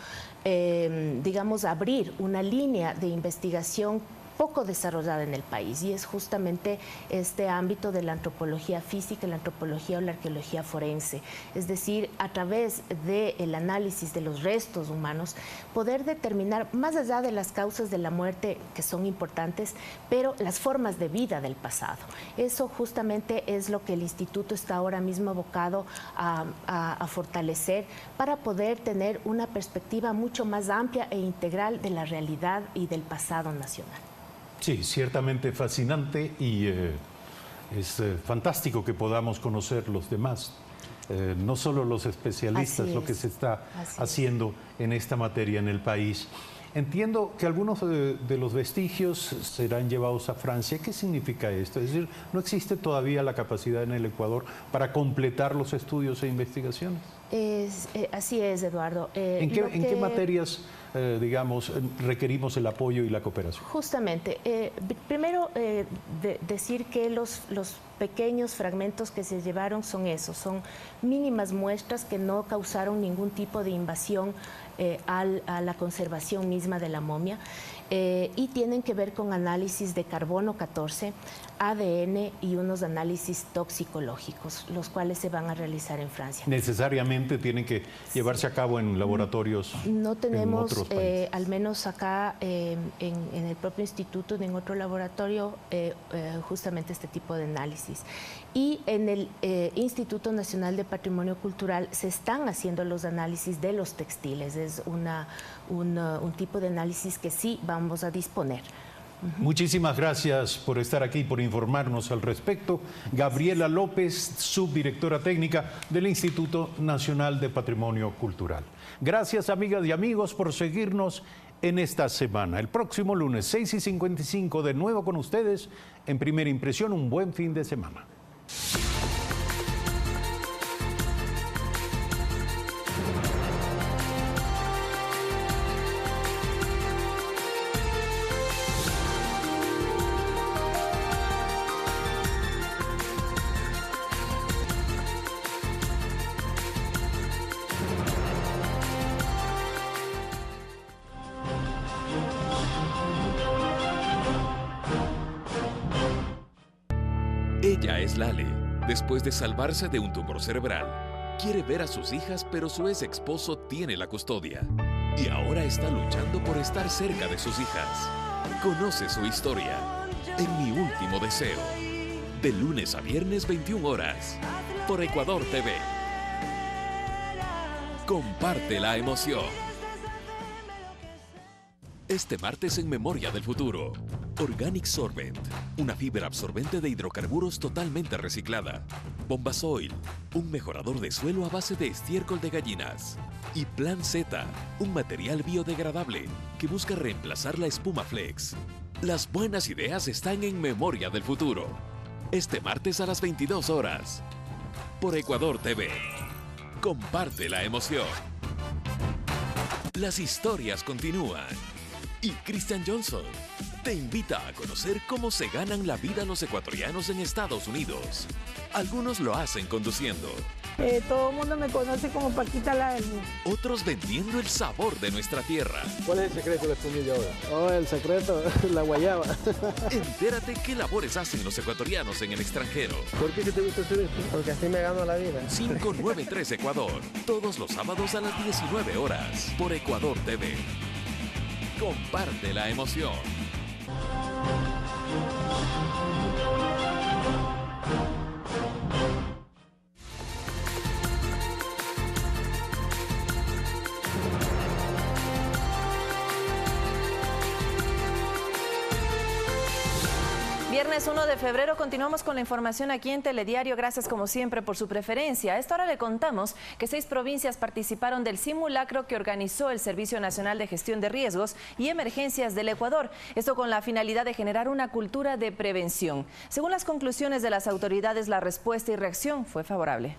digamos, abrir una línea de investigación poco desarrollada en el país, y es justamente este ámbito de la antropología física, la antropología o la arqueología forense. Es decir, a través del análisis de los restos humanos, poder determinar, más allá de las causas de la muerte, que son importantes, pero las formas de vida del pasado. Eso justamente es lo que el Instituto está ahora mismo abocado a fortalecer para poder tener una perspectiva mucho más amplia e integral de la realidad y del pasado nacional. Sí, ciertamente fascinante y es fantástico que podamos conocer los demás, no solo los especialistas, lo que se está haciendo en esta materia en el país. Entiendo que algunos de los vestigios serán llevados a Francia. ¿Qué significa esto? Es decir, ¿no existe todavía la capacidad en el Ecuador para completar los estudios e investigaciones? Así es, Eduardo. ¿En qué materias, digamos, requerimos el apoyo y la cooperación? Justamente, primero decir que los pequeños fragmentos que se llevaron son esos, son mínimas muestras que no causaron ningún tipo de invasión a la conservación misma de la momia, y tienen que ver con análisis de carbono 14, ADN y unos análisis toxicológicos, los cuales se van a realizar en Francia. ¿Necesariamente tienen que llevarse a cabo en laboratorios? No tenemos, en otros países? Al menos acá en el propio instituto, en otro laboratorio, justamente este tipo de análisis. Y en el Instituto Nacional de Patrimonio Cultural se están haciendo los análisis de los textiles. Es un tipo de análisis que sí vamos a disponer. Muchísimas gracias por estar aquí, por informarnos al respecto. Gabriela López, subdirectora técnica del Instituto Nacional de Patrimonio Cultural. Gracias, amigas y amigos, por seguirnos en esta semana. El próximo lunes, 6:55, de nuevo con ustedes en Primera Impresión. Un buen fin de semana. Ella es Lale. Después de salvarse de un tumor cerebral, quiere ver a sus hijas, pero su ex esposo tiene la custodia. Y ahora está luchando por estar cerca de sus hijas. Conoce su historia en Mi Último Deseo. De lunes a viernes, 21 horas. Por Ecuador TV. Comparte la emoción. Este martes en Memoria del Futuro. Organic Sorbent, una fibra absorbente de hidrocarburos totalmente reciclada. Bombasoil, un mejorador de suelo a base de estiércol de gallinas. Y Plan Z, un material biodegradable que busca reemplazar la espuma Flex. Las buenas ideas están en Memoria del Futuro. Este martes a las 22 horas. Por Ecuador TV. Comparte la emoción. Las historias continúan. Y Christian Johnson te invita a conocer cómo se ganan la vida los ecuatorianos en Estados Unidos. Algunos lo hacen conduciendo. Todo el mundo me conoce como Paquita la del mundo. Otros vendiendo el sabor de nuestra tierra. ¿Cuál es el secreto de espumilla ahora? Oh, el secreto, la guayaba. Entérate qué labores hacen los ecuatorianos en el extranjero. ¿Por qué te gusta hacer esto? Porque así me gano la vida. 593 Ecuador, todos los sábados a las 19 horas, por Ecuador TV. Comparte la emoción. Viernes 1 de febrero continuamos con la información aquí en Telediario. Gracias como siempre por su preferencia. A esta hora le contamos que 6 provincias participaron del simulacro que organizó el Servicio Nacional de Gestión de Riesgos y Emergencias del Ecuador. Esto con la finalidad de generar una cultura de prevención. Según las conclusiones de las autoridades, la respuesta y reacción fue favorable.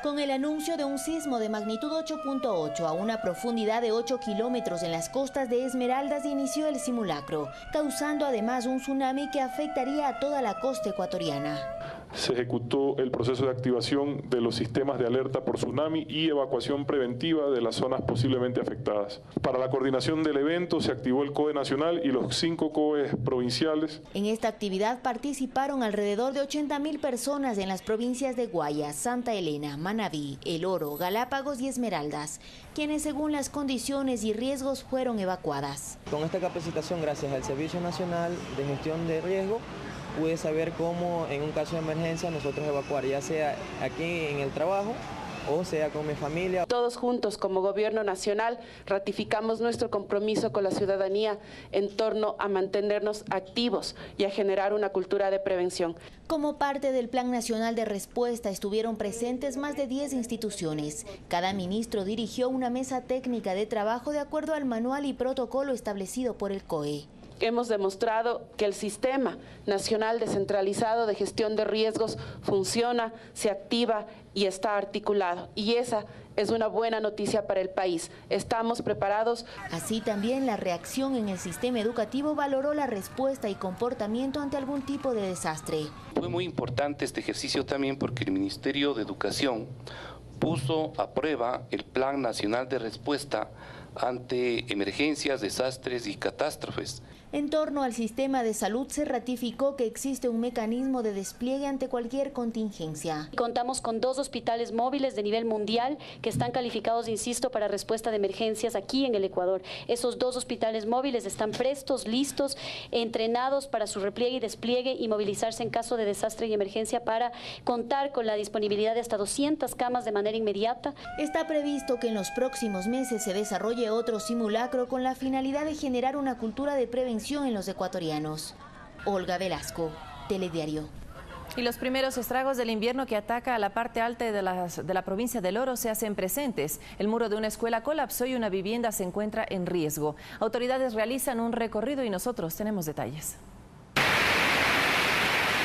Con el anuncio de un sismo de magnitud 8.8 a una profundidad de 8 kilómetros en las costas de Esmeraldas inició el simulacro, causando además un tsunami que afectaría a toda la costa ecuatoriana. Se ejecutó el proceso de activación de los sistemas de alerta por tsunami y evacuación preventiva de las zonas posiblemente afectadas. Para la coordinación del evento se activó el COE nacional y los 5 COEs provinciales. En esta actividad participaron alrededor de 80.000 personas en las provincias de Guayas, Santa Elena, Manabí, El Oro, Galápagos y Esmeraldas, quienes según las condiciones y riesgos fueron evacuadas. Con esta capacitación, gracias al Servicio Nacional de Gestión de Riesgo, pude saber cómo en un caso de emergencia nosotros evacuar, ya sea aquí en el trabajo o sea con mi familia. Todos juntos como Gobierno Nacional ratificamos nuestro compromiso con la ciudadanía en torno a mantenernos activos y a generar una cultura de prevención. Como parte del Plan Nacional de Respuesta estuvieron presentes más de 10 instituciones. Cada ministro dirigió una mesa técnica de trabajo de acuerdo al manual y protocolo establecido por el COE. Hemos demostrado que el Sistema Nacional Descentralizado de Gestión de Riesgos funciona, se activa y está articulado. Y esa es una buena noticia para el país. Estamos preparados. Así también la reacción en el sistema educativo valoró la respuesta y comportamiento ante algún tipo de desastre. Fue muy importante este ejercicio también porque el Ministerio de Educación puso a prueba el Plan Nacional de Respuesta ante emergencias, desastres y catástrofes. En torno al sistema de salud se ratificó que existe un mecanismo de despliegue ante cualquier contingencia. Contamos con 2 hospitales móviles de nivel mundial que están calificados, insisto, para respuesta de emergencias aquí en el Ecuador. Esos 2 hospitales móviles están prestos, listos, entrenados para su repliegue y despliegue y movilizarse en caso de desastre y emergencia para contar con la disponibilidad de hasta 200 camas de manera inmediata. Está previsto que en los próximos meses se desarrolle otro simulacro con la finalidad de generar una cultura de prevención en los ecuatorianos. Olga Velasco, Telediario. Y los primeros estragos del invierno que ataca a la parte alta de la provincia del Oro se hacen presentes. El muro de una escuela colapsó y una vivienda se encuentra en riesgo. Autoridades realizan un recorrido y nosotros tenemos detalles.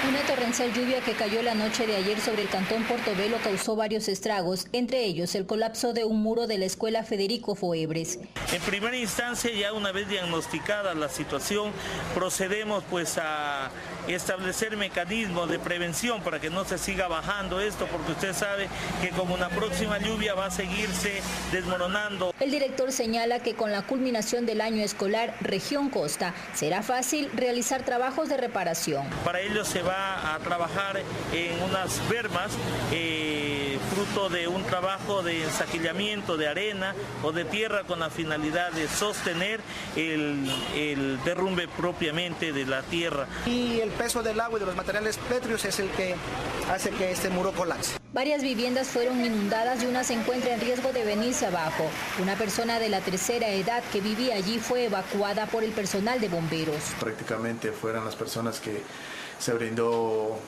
Una torrencial lluvia que cayó la noche de ayer sobre el cantón Portobelo causó varios estragos, entre ellos el colapso de un muro de la escuela Federico Foebres. En primera instancia, ya una vez diagnosticada la situación, procedemos pues a establecer mecanismos de prevención para que no se siga bajando esto, porque usted sabe que con una próxima lluvia va a seguirse desmoronando. El director señala que con la culminación del año escolar región costa será fácil realizar trabajos de reparación. Para ello se va a trabajar en unas bermas, fruto de un trabajo de ensaquillamiento de arena o de tierra con la finalidad de sostener el derrumbe propiamente de la tierra. Y el peso del agua y de los materiales pétreos es el que hace que este muro colapse. Varias viviendas fueron inundadas y una se encuentra en riesgo de venirse abajo. Una persona de la tercera edad que vivía allí fue evacuada por el personal de bomberos. Prácticamente fueron las personas que se brindó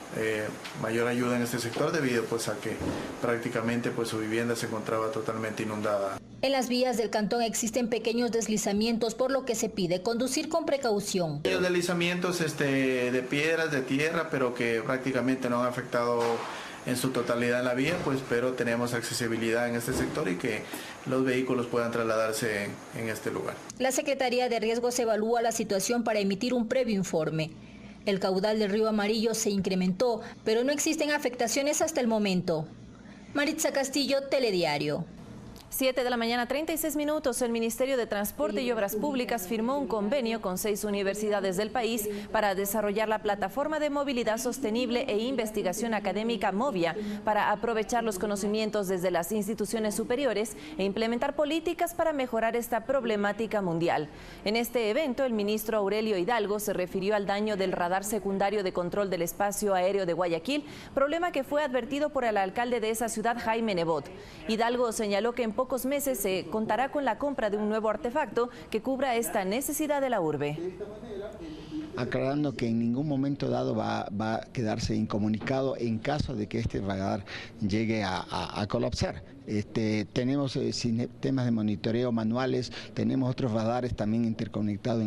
mayor ayuda en este sector debido pues a que prácticamente pues su vivienda se encontraba totalmente inundada. En las vías del cantón existen pequeños deslizamientos, por lo que se pide conducir con precaución. Hay deslizamientos de piedras, de tierra, pero que prácticamente no han afectado en su totalidad la vía, pues, pero tenemos accesibilidad en este sector y que los vehículos puedan trasladarse en este lugar. La Secretaría de Riesgos evalúa la situación para emitir un previo informe. El caudal del río Amarillo se incrementó, pero no existen afectaciones hasta el momento. Maritza Castillo, Telediario. 7 de la mañana, 36 minutos. El Ministerio de Transporte y Obras Públicas firmó un convenio con 6 universidades del país para desarrollar la plataforma de movilidad sostenible e investigación académica MOVIA para aprovechar los conocimientos desde las instituciones superiores e implementar políticas para mejorar esta problemática mundial. En este evento, el ministro Aurelio Hidalgo se refirió al daño del radar secundario de control del espacio aéreo de Guayaquil, problema que fue advertido por el alcalde de esa ciudad, Jaime Nebot. Hidalgo señaló que en pocos meses se contará con la compra de un nuevo artefacto que cubra esta necesidad de la urbe. Aclarando que en ningún momento dado va a quedarse incomunicado en caso de que este radar llegue a colapsar. Tenemos sistemas de monitoreo manuales, tenemos otros radares también interconectados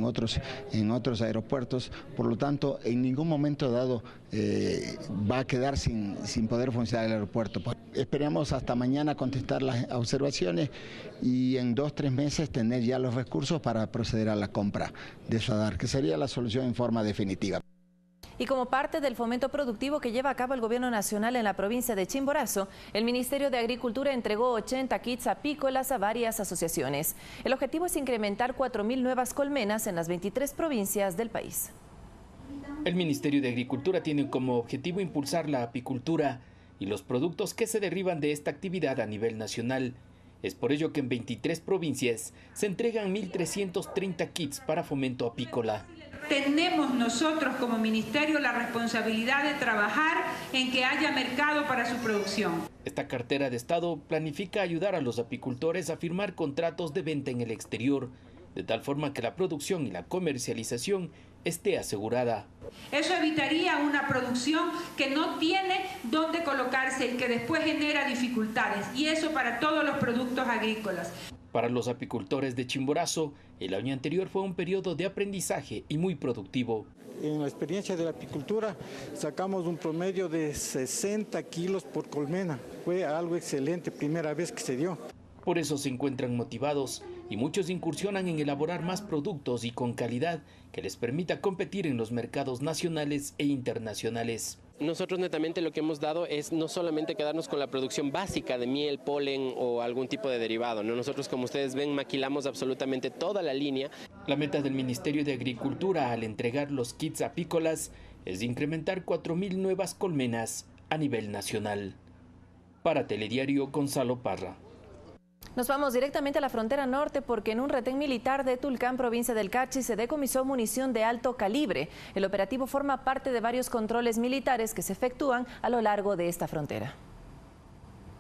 en otros aeropuertos, por lo tanto en ningún momento dado va a quedar sin poder funcionar el aeropuerto. Esperamos hasta mañana contestar las observaciones y en 2-3 meses tener ya los recursos para proceder a la compra de radar, que sería la solución en forma definitiva. Y como parte del fomento productivo que lleva a cabo el Gobierno Nacional en la provincia de Chimborazo, el Ministerio de Agricultura entregó 80 kits apícolas a varias asociaciones. El objetivo es incrementar 4.000 nuevas colmenas en las 23 provincias del país. El Ministerio de Agricultura tiene como objetivo impulsar la apicultura y los productos que se derivan de esta actividad a nivel nacional. Es por ello que en 23 provincias se entregan 1.330 kits para fomento apícola. Tenemos nosotros como ministerio la responsabilidad de trabajar en que haya mercado para su producción. Esta cartera de Estado planifica ayudar a los apicultores a firmar contratos de venta en el exterior, de tal forma que la producción y la comercialización esté asegurada. Eso evitaría una producción que no tiene dónde colocarse y que después genera dificultades, y eso para todos los productos agrícolas. Para los apicultores de Chimborazo, el año anterior fue un periodo de aprendizaje y muy productivo. En la experiencia de la apicultura sacamos un promedio de 60 kilos por colmena. Fue algo excelente, primera vez que se dio. Por eso se encuentran motivados y muchos incursionan en elaborar más productos y con calidad que les permita competir en los mercados nacionales e internacionales. Nosotros netamente lo que hemos dado es no solamente quedarnos con la producción básica de miel, polen o algún tipo de derivado, ¿no? Nosotros, como ustedes ven, maquilamos absolutamente toda la línea. La meta del Ministerio de Agricultura al entregar los kits apícolas es incrementar 4.000 nuevas colmenas a nivel nacional. Para Telediario, Gonzalo Parra. Nos vamos directamente a la frontera norte porque en un retén militar de Tulcán, provincia del Carchi, se decomisó munición de alto calibre. El operativo forma parte de varios controles militares que se efectúan a lo largo de esta frontera.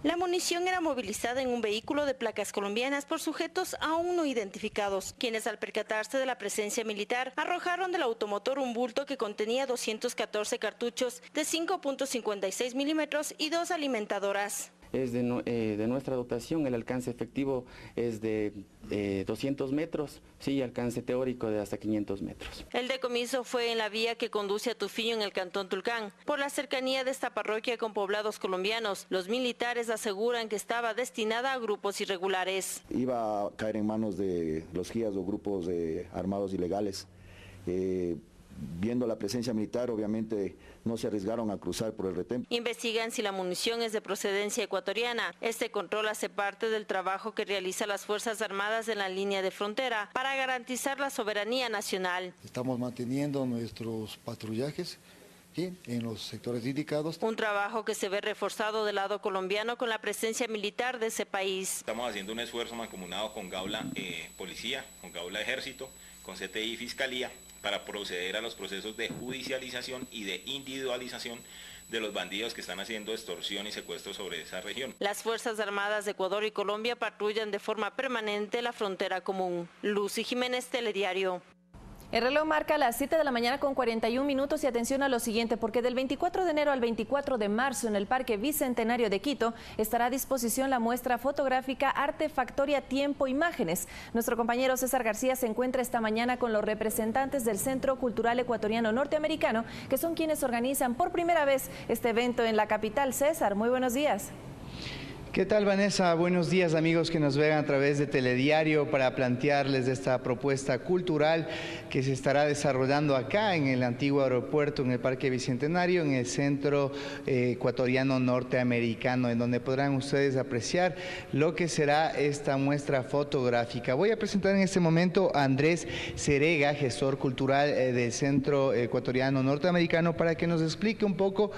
La munición era movilizada en un vehículo de placas colombianas por sujetos aún no identificados, quienes al percatarse de la presencia militar arrojaron del automotor un bulto que contenía 214 cartuchos de 5.56 milímetros y 2 alimentadoras. es de nuestra dotación, el alcance efectivo es de 200 metros, sí, alcance teórico de hasta 500 metros. El decomiso fue en la vía que conduce a Tufiño en el cantón Tulcán. Por la cercanía de esta parroquia con poblados colombianos, los militares aseguran que estaba destinada a grupos irregulares. Iba a caer en manos de los GIAs o grupos armados ilegales. Viendo la presencia militar, obviamente no se arriesgaron a cruzar por el retén. Investigan si la munición es de procedencia ecuatoriana. Este control hace parte del trabajo que realizan las Fuerzas Armadas en la línea de frontera para garantizar la soberanía nacional. Estamos manteniendo nuestros patrullajes en los sectores indicados. Un trabajo que se ve reforzado del lado colombiano con la presencia militar de ese país. Estamos haciendo un esfuerzo mancomunado con Gaula Policía, con Gaula Ejército, con CTI Fiscalía, para proceder a los procesos de judicialización y de individualización de los bandidos que están haciendo extorsión y secuestro sobre esa región. Las Fuerzas Armadas de Ecuador y Colombia patrullan de forma permanente la frontera común. Lucy Jiménez, Telediario. El reloj marca las 7 de la mañana con 41 minutos y atención a lo siguiente, porque del 24 de enero al 24 de marzo en el Parque Bicentenario de Quito estará a disposición la muestra fotográfica Artefactoria Tiempo Imágenes. Nuestro compañero César García se encuentra esta mañana con los representantes del Centro Cultural Ecuatoriano Norteamericano, que son quienes organizan por primera vez este evento en la capital. César, muy buenos días. ¿Qué tal, Vanessa? Buenos días, amigos que nos ven a través de Telediario para plantearles esta propuesta cultural que se estará desarrollando acá en el antiguo aeropuerto, en el Parque Bicentenario, en el Centro Ecuatoriano Norteamericano, en donde podrán ustedes apreciar lo que será esta muestra fotográfica. Voy a presentar en este momento a Andrés Cerega, gestor cultural del Centro Ecuatoriano Norteamericano, para que nos explique un poco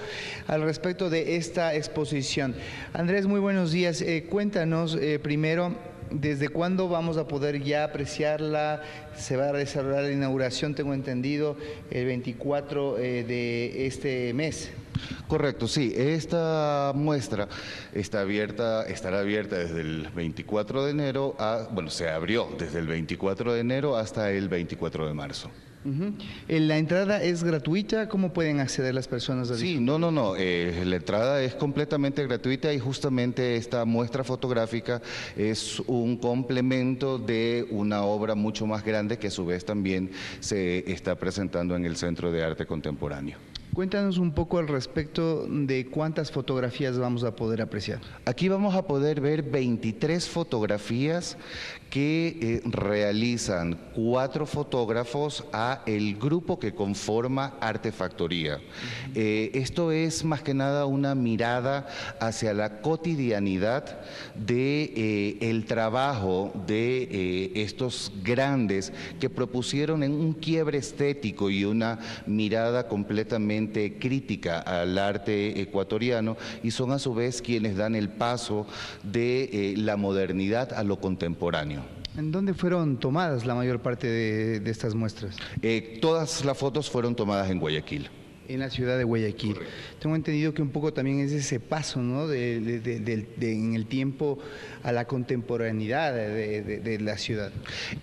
al respecto de esta exposición. Andrés, muy buenos días. Cuéntanos primero, ¿desde cuándo vamos a poder ya apreciarla? Se va a desarrollar la inauguración, tengo entendido, el 24 de este mes. Correcto, sí. Esta muestra estará abierta desde el 24 de enero se abrió desde el 24 de enero hasta el 24 de marzo. ¿La entrada es gratuita? ¿Cómo pueden acceder las personas a Sí, no. La entrada es completamente gratuita y justamente esta muestra fotográfica es un complemento de una obra mucho más grande que a su vez también se está presentando en el Centro de Arte Contemporáneo. Cuéntanos un poco al respecto de cuántas fotografías vamos a poder apreciar. Aquí vamos a poder ver 23 fotografías que realizan 4 fotógrafos a el grupo que conforma Artefactoría. Esto es más que nada una mirada hacia la cotidianidad de el trabajo de estos grandes que propusieron en un quiebre estético y una mirada completamente crítica al arte ecuatoriano, y son a su vez quienes dan el paso de la modernidad a lo contemporáneo. ¿En dónde fueron tomadas la mayor parte de estas muestras? Todas las fotos fueron tomadas en Guayaquil. En la ciudad de Guayaquil. Correcto. Tengo entendido que un poco también es ese paso, ¿no? En el tiempo a la contemporaneidad de la ciudad.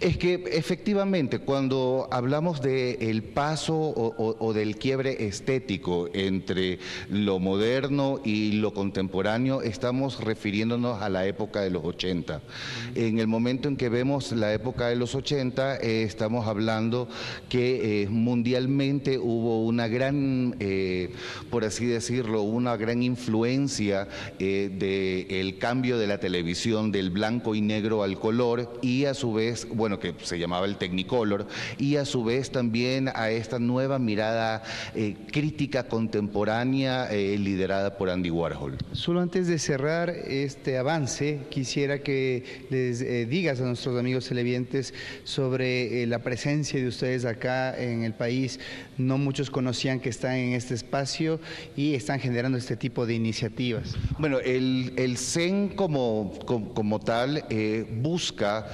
Es que efectivamente cuando hablamos del paso o del quiebre estético entre lo moderno y lo contemporáneo, estamos refiriéndonos a la época de los 80. En el momento en que vemos la época de los 80, estamos hablando que mundialmente hubo una gran por así decirlo, una gran influencia del cambio de la televisión del blanco y negro al color, y a su vez, que se llamaba el Technicolor, y a su vez también a esta nueva mirada crítica contemporánea liderada por Andy Warhol. Solo antes de cerrar este avance, quisiera que les digas a nuestros amigos televidentes sobre la presencia de ustedes acá en el país. No muchos conocían que están en este espacio y están generando este tipo de iniciativas. Bueno, el CEN como tal busca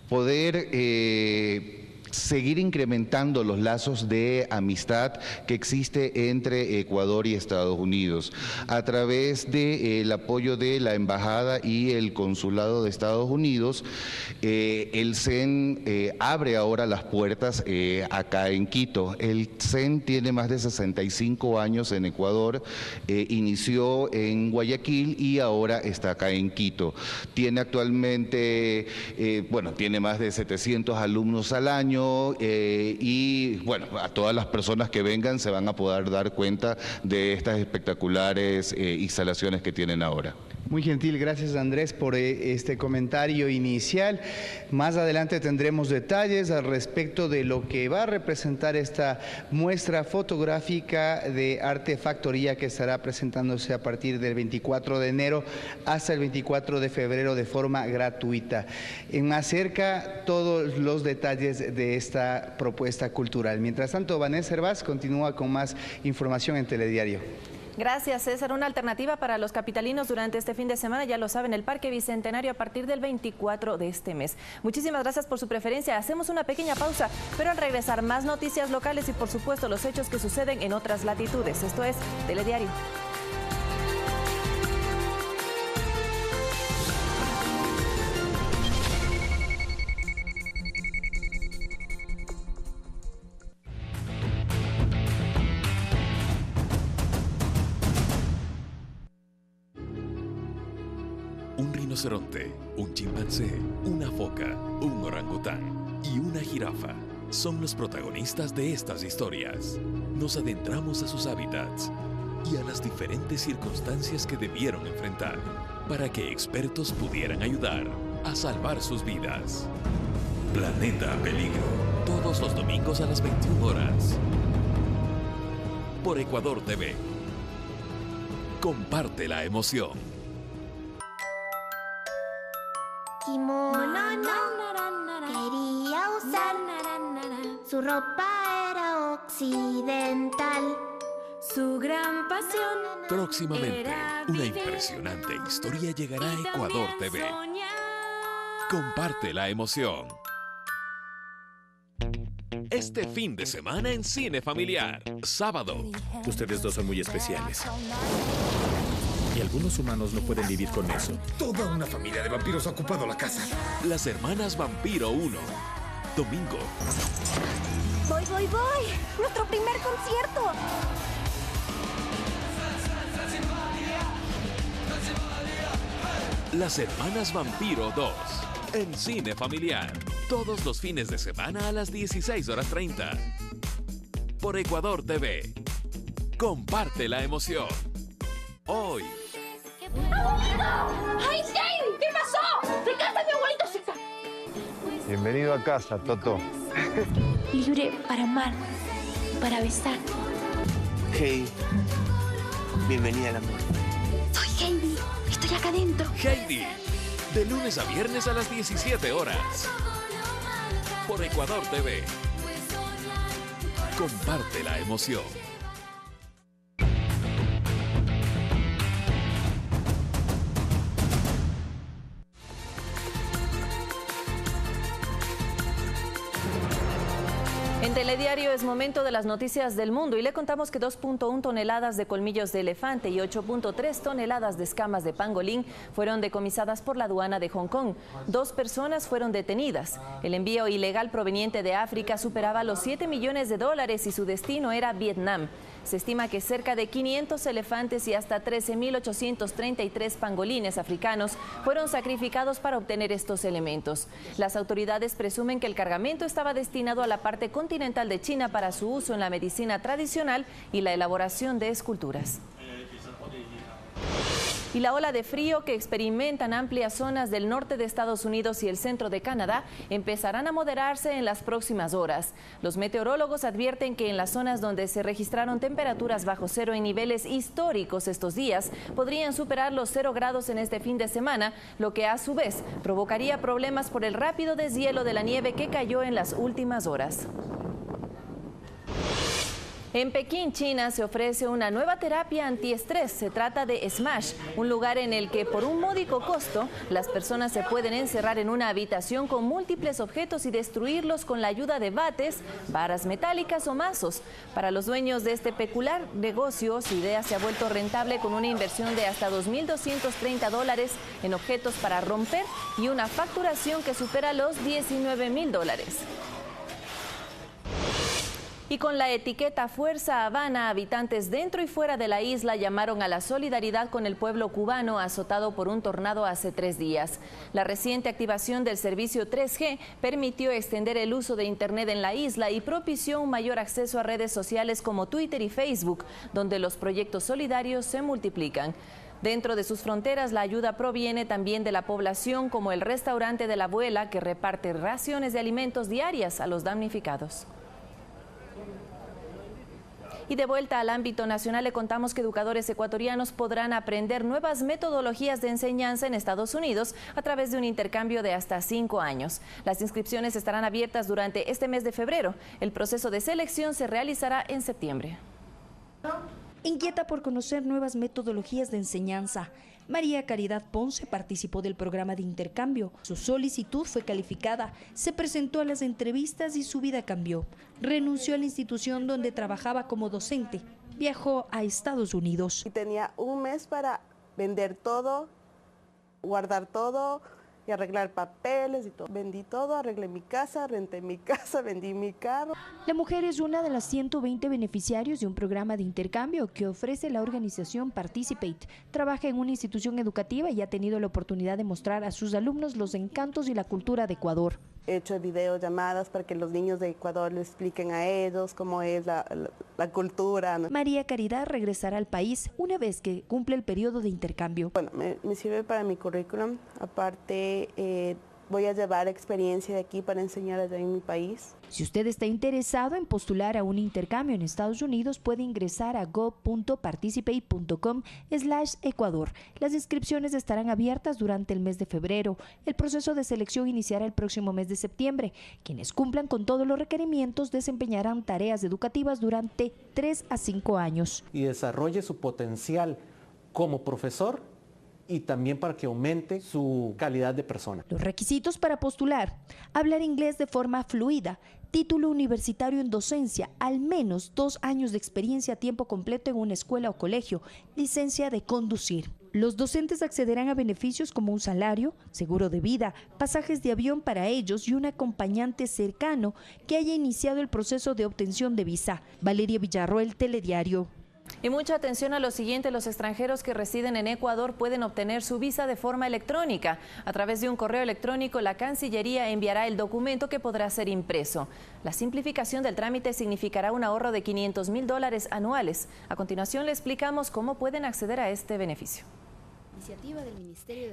poder seguir incrementando los lazos de amistad que existe entre Ecuador y Estados Unidos a través del apoyo de la Embajada y el Consulado de Estados Unidos. El CEN abre ahora las puertas acá en Quito. El CEN tiene más de 65 años en Ecuador, inició en Guayaquil y ahora está acá en Quito. Tiene actualmente, tiene más de 700 alumnos al año y bueno, a todas las personas que vengan se van a poder dar cuenta de estas espectaculares instalaciones que tienen ahora. Muy gentil, gracias Andrés por este comentario inicial. Más adelante tendremos detalles al respecto de lo que va a representar esta muestra fotográfica de Artefactoría que estará presentándose a partir del 24 de enero hasta el 24 de febrero de forma gratuita. En más cerca, todos los detalles de esta propuesta cultural. Mientras tanto, Vanessa Hervás continúa con más información en Telediario. Gracias, César. Una alternativa para los capitalinos durante este fin de semana, ya lo saben, el Parque Bicentenario a partir del 24 de este mes. Muchísimas gracias por su preferencia. Hacemos una pequeña pausa, pero al regresar más noticias locales y por supuesto los hechos que suceden en otras latitudes. Esto es Telediario. Un rinoceronte, un chimpancé, una foca, un orangután y una jirafa son los protagonistas de estas historias. Nos adentramos a sus hábitats y a las diferentes circunstancias que debieron enfrentar para que expertos pudieran ayudar a salvar sus vidas. Planeta Peligro, todos los domingos a las 21 horas. Por Ecuador TV. Comparte la emoción. Kimono quería usar, su ropa era occidental, su gran pasión. Próximamente, una impresionante historia llegará a Ecuador TV. Comparte la emoción. Este fin de semana en Cine Familiar, sábado. Ustedes dos son muy especiales. Y algunos humanos no pueden vivir con eso. Toda una familia de vampiros ha ocupado la casa. Las Hermanas Vampiro 1. Domingo. Voy. Nuestro primer concierto. Las Hermanas Vampiro 2. En Cine Familiar. Todos los fines de semana a las 16:30. Por Ecuador TV. Comparte la emoción. Hoy. ¡Ay, Jane! ¿Qué pasó? ¡Se casa mi abuelito César! Bienvenido a casa, Toto. Libre para amar, para besar. Hey, bienvenida al amor. Soy Heidi, estoy acá adentro. Heidi, de lunes a viernes a las 17 horas. Por Ecuador TV. Comparte la emoción. En Telediario es momento de las noticias del mundo y le contamos que 2.1 toneladas de colmillos de elefante y 8.3 toneladas de escamas de pangolín fueron decomisadas por la aduana de Hong Kong. 2 personas fueron detenidas. El envío ilegal proveniente de África superaba los $7 millones y su destino era Vietnam. Se estima que cerca de 500 elefantes y hasta 13.833 pangolines africanos fueron sacrificados para obtener estos elementos. Las autoridades presumen que el cargamento estaba destinado a la parte continental de China para su uso en la medicina tradicional y la elaboración de esculturas. Y la ola de frío que experimentan amplias zonas del norte de Estados Unidos y el centro de Canadá empezarán a moderarse en las próximas horas. Los meteorólogos advierten que en las zonas donde se registraron temperaturas bajo cero en niveles históricos estos días, podrían superar los 0 grados en este fin de semana, lo que a su vez provocaría problemas por el rápido deshielo de la nieve que cayó en las últimas horas. En Pekín, China, se ofrece una nueva terapia antiestrés. Se trata de Smash, un lugar en el que por un módico costo las personas se pueden encerrar en una habitación con múltiples objetos y destruirlos con la ayuda de bates, varas metálicas o mazos. Para los dueños de este peculiar negocio, su idea se ha vuelto rentable con una inversión de hasta $2.230 en objetos para romper y una facturación que supera los $19.000. Y con la etiqueta Fuerza Habana, habitantes dentro y fuera de la isla llamaron a la solidaridad con el pueblo cubano azotado por un tornado hace 3 días. La reciente activación del servicio 3G permitió extender el uso de Internet en la isla y propició un mayor acceso a redes sociales como Twitter y Facebook, donde los proyectos solidarios se multiplican. Dentro de sus fronteras, la ayuda proviene también de la población, como el restaurante de la abuela, que reparte raciones de alimentos diarias a los damnificados. Y de vuelta al ámbito nacional, le contamos que educadores ecuatorianos podrán aprender nuevas metodologías de enseñanza en Estados Unidos a través de un intercambio de hasta 5 años. Las inscripciones estarán abiertas durante este mes de febrero. El proceso de selección se realizará en septiembre. Inquieta por conocer nuevas metodologías de enseñanza, María Caridad Ponce participó del programa de intercambio. Su solicitud fue calificada, se presentó a las entrevistas y su vida cambió. Renunció a la institución donde trabajaba como docente. Viajó a Estados Unidos. Y tenía un mes para vender todo, guardar todo y arreglar papeles y todo. Vendí todo, arreglé mi casa, renté mi casa, vendí mi carro. La mujer es una de las 120 beneficiarios de un programa de intercambio que ofrece la organización Participate. Trabaja en una institución educativa y ha tenido la oportunidad de mostrar a sus alumnos los encantos y la cultura de Ecuador. He hecho videollamadas para que los niños de Ecuador les expliquen a ellos cómo es la cultura, ¿no? María Caridad regresará al país una vez que cumple el periodo de intercambio. Bueno, me sirve para mi currículum. Aparte, voy a llevar experiencia de aquí para enseñar allá en mi país. Si usted está interesado en postular a un intercambio en Estados Unidos, puede ingresar a go.participate.com/Ecuador. Las inscripciones estarán abiertas durante el mes de febrero. El proceso de selección iniciará el próximo mes de septiembre. Quienes cumplan con todos los requerimientos desempeñarán tareas educativas durante 3 a 5 años. Y desarrolle su potencial como profesor y también para que aumente su calidad de persona. Los requisitos para postular: hablar inglés de forma fluida, título universitario en docencia, al menos 2 años de experiencia a tiempo completo en una escuela o colegio, licencia de conducir. Los docentes accederán a beneficios como un salario, seguro de vida, pasajes de avión para ellos y un acompañante cercano que haya iniciado el proceso de obtención de visa. Valeria Villarroel, Telediario. Y mucha atención a lo siguiente: los extranjeros que residen en Ecuador pueden obtener su visa de forma electrónica. A través de un correo electrónico, la Cancillería enviará el documento que podrá ser impreso. La simplificación del trámite significará un ahorro de $500.000 anuales. A continuación le explicamos cómo pueden acceder a este beneficio.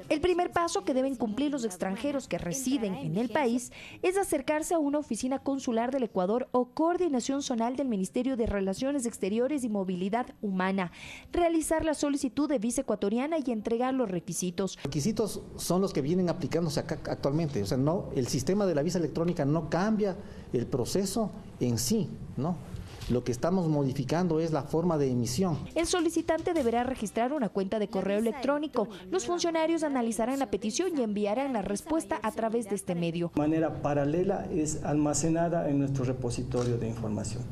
El primer paso que deben cumplir los extranjeros que residen en el país es acercarse a una oficina consular del Ecuador o coordinación zonal del Ministerio de Relaciones Exteriores y Movilidad Humana, realizar la solicitud de visa ecuatoriana y entregar los requisitos. Los requisitos son los que vienen aplicándose acá actualmente, o sea, no, el sistema de la visa electrónica no cambia el proceso en sí, ¿no? Lo que estamos modificando es la forma de emisión. El solicitante deberá registrar una cuenta de correo electrónico. Los funcionarios analizarán la petición y enviarán la respuesta a través de este medio. De manera paralela es almacenada en nuestro repositorio de información.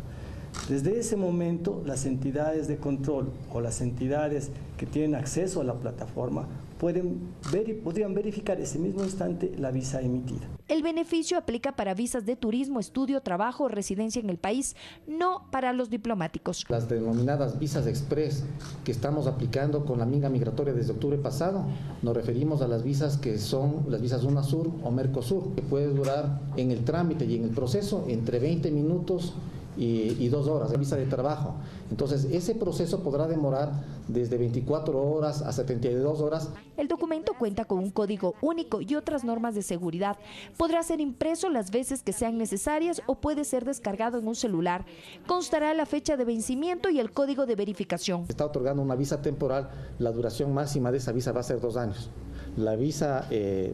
Desde ese momento, las entidades de control o las entidades que tienen acceso a la plataforma podrían verificar ese mismo instante la visa emitida. El beneficio aplica para visas de turismo, estudio, trabajo o residencia en el país, no para los diplomáticos. Las denominadas visas express que estamos aplicando con la minga migratoria desde octubre pasado, nos referimos a las visas que son las visas UNASUR o Mercosur, que puede durar en el trámite y en el proceso entre 20 minutos y 2 horas, la visa de trabajo. Entonces, ese proceso podrá demorar desde 24 horas a 72 horas. El documento cuenta con un código único y otras normas de seguridad. Podrá ser impreso las veces que sean necesarias o puede ser descargado en un celular. Constará la fecha de vencimiento y el código de verificación. Se está otorgando una visa temporal, la duración máxima de esa visa va a ser 2 años. La visa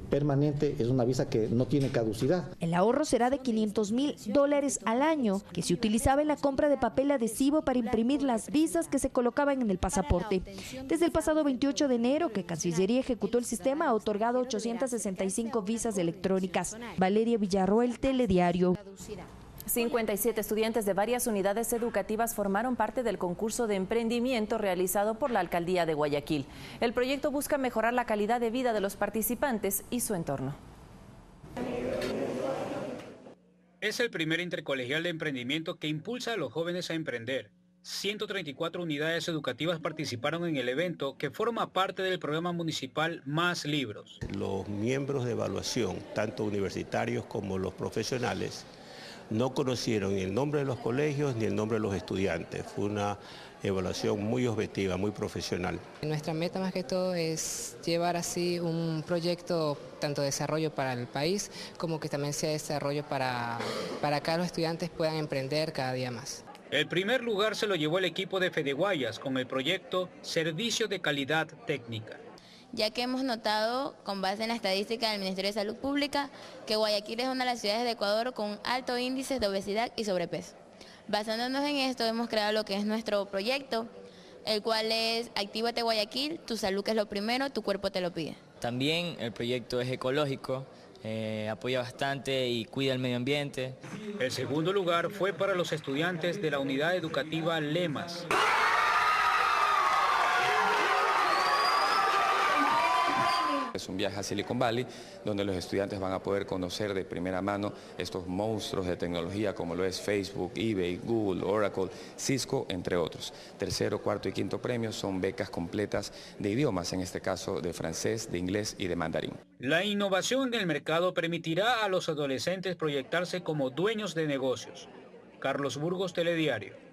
permanente es una visa que no tiene caducidad. El ahorro será de $500,000 al año, que se utilizaba en la compra de papel adhesivo para imprimir las visas que se colocaban en el pasaporte. Desde el pasado 28 de enero, que Cancillería ejecutó el sistema, ha otorgado 865 visas electrónicas. Valeria Villarroel, Telediario. 57 estudiantes de varias unidades educativas formaron parte del concurso de emprendimiento realizado por la Alcaldía de Guayaquil. El proyecto busca mejorar la calidad de vida de los participantes y su entorno. Es el primer intercolegial de emprendimiento que impulsa a los jóvenes a emprender. 134 unidades educativas participaron en el evento, que forma parte del programa municipal Más Libros. Los miembros de evaluación, tanto universitarios como los profesionales, no conocieron ni el nombre de los colegios ni el nombre de los estudiantes. Fue una evaluación muy objetiva, muy profesional. Nuestra meta más que todo es llevar así un proyecto tanto de desarrollo para el país como que también sea desarrollo para que los estudiantes puedan emprender cada día más. El primer lugar se lo llevó el equipo de Fedeguayas con el proyecto Servicio de Calidad Técnica. Ya que hemos notado, con base en la estadística del Ministerio de Salud Pública, que Guayaquil es una de las ciudades de Ecuador con alto índice de obesidad y sobrepeso. Basándonos en esto, hemos creado lo que es nuestro proyecto, el cual es Actívate Guayaquil, tu salud que es lo primero, tu cuerpo te lo pide. También el proyecto es ecológico, apoya bastante y cuida el medio ambiente. El segundo lugar fue para los estudiantes de la unidad educativa Lemas. Es un viaje a Silicon Valley, donde los estudiantes van a poder conocer de primera mano estos monstruos de tecnología como lo es Facebook, eBay, Google, Oracle, Cisco, entre otros. Tercero, cuarto y quinto premios son becas completas de idiomas, en este caso de francés, de inglés y de mandarín. La innovación en el mercado permitirá a los adolescentes proyectarse como dueños de negocios. Carlos Burgos, Telediario.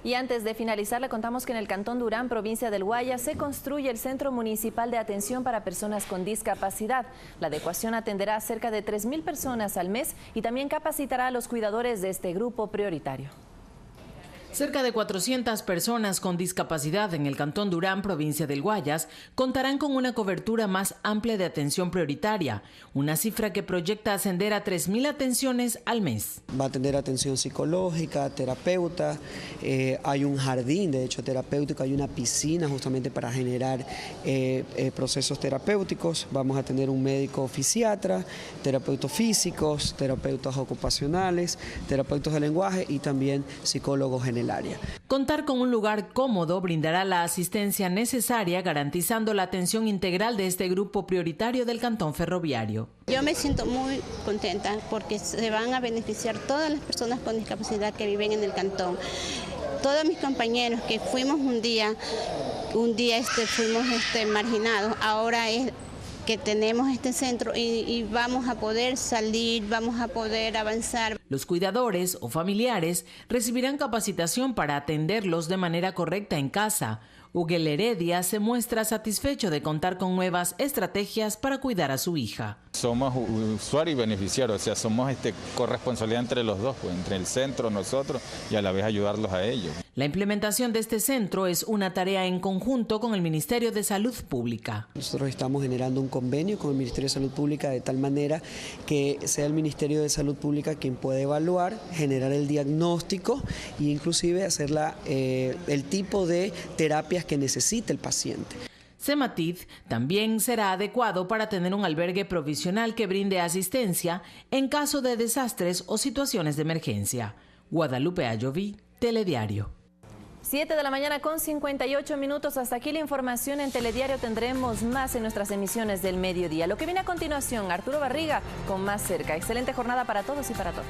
Y antes de finalizar, le contamos que en el Cantón Durán, provincia del Guayas, se construye el Centro Municipal de Atención para Personas con Discapacidad. La adecuación atenderá a cerca de 3.000 personas al mes y también capacitará a los cuidadores de este grupo prioritario. Cerca de 400 personas con discapacidad en el Cantón Durán, provincia del Guayas, contarán con una cobertura más amplia de atención prioritaria, una cifra que proyecta ascender a 3.000 atenciones al mes. Va a tener atención psicológica, terapeuta, hay un jardín de hecho terapéutico, hay una piscina justamente para generar procesos terapéuticos, vamos a tener un médico fisiatra, terapeutas físicos, terapeutas ocupacionales, terapeutas de lenguaje y también psicólogos en el área. Contar con un lugar cómodo brindará la asistencia necesaria, garantizando la atención integral de este grupo prioritario del Cantón Ferroviario. Yo me siento muy contenta porque se van a beneficiar todas las personas con discapacidad que viven en el cantón. Todos mis compañeros que fuimos un día fuimos marginados, ahora es que tenemos este centro y vamos a poder salir, vamos a poder avanzar. Los cuidadores o familiares recibirán capacitación para atenderlos de manera correcta en casa. Huguel Heredia se muestra satisfecho de contar con nuevas estrategias para cuidar a su hija. Somos usuarios y beneficiarios, o sea, somos corresponsabilidad entre los dos, pues, entre el centro, nosotros y a la vez ayudarlos a ellos. La implementación de este centro es una tarea en conjunto con el Ministerio de Salud Pública. Nosotros estamos generando un convenio con el Ministerio de Salud Pública de tal manera que sea el Ministerio de Salud Pública quien pueda evaluar, generar el diagnóstico e inclusive hacer el tipo de terapias que necesite el paciente. Sematid también será adecuado para tener un albergue provisional que brinde asistencia en caso de desastres o situaciones de emergencia. Guadalupe Ayoví, Telediario. 7 de la mañana con 58 minutos. Hasta aquí la información en Telediario. Tendremos más en nuestras emisiones del mediodía. Lo que viene a continuación, Arturo Barriga con Más Cerca. Excelente jornada para todos y para todas.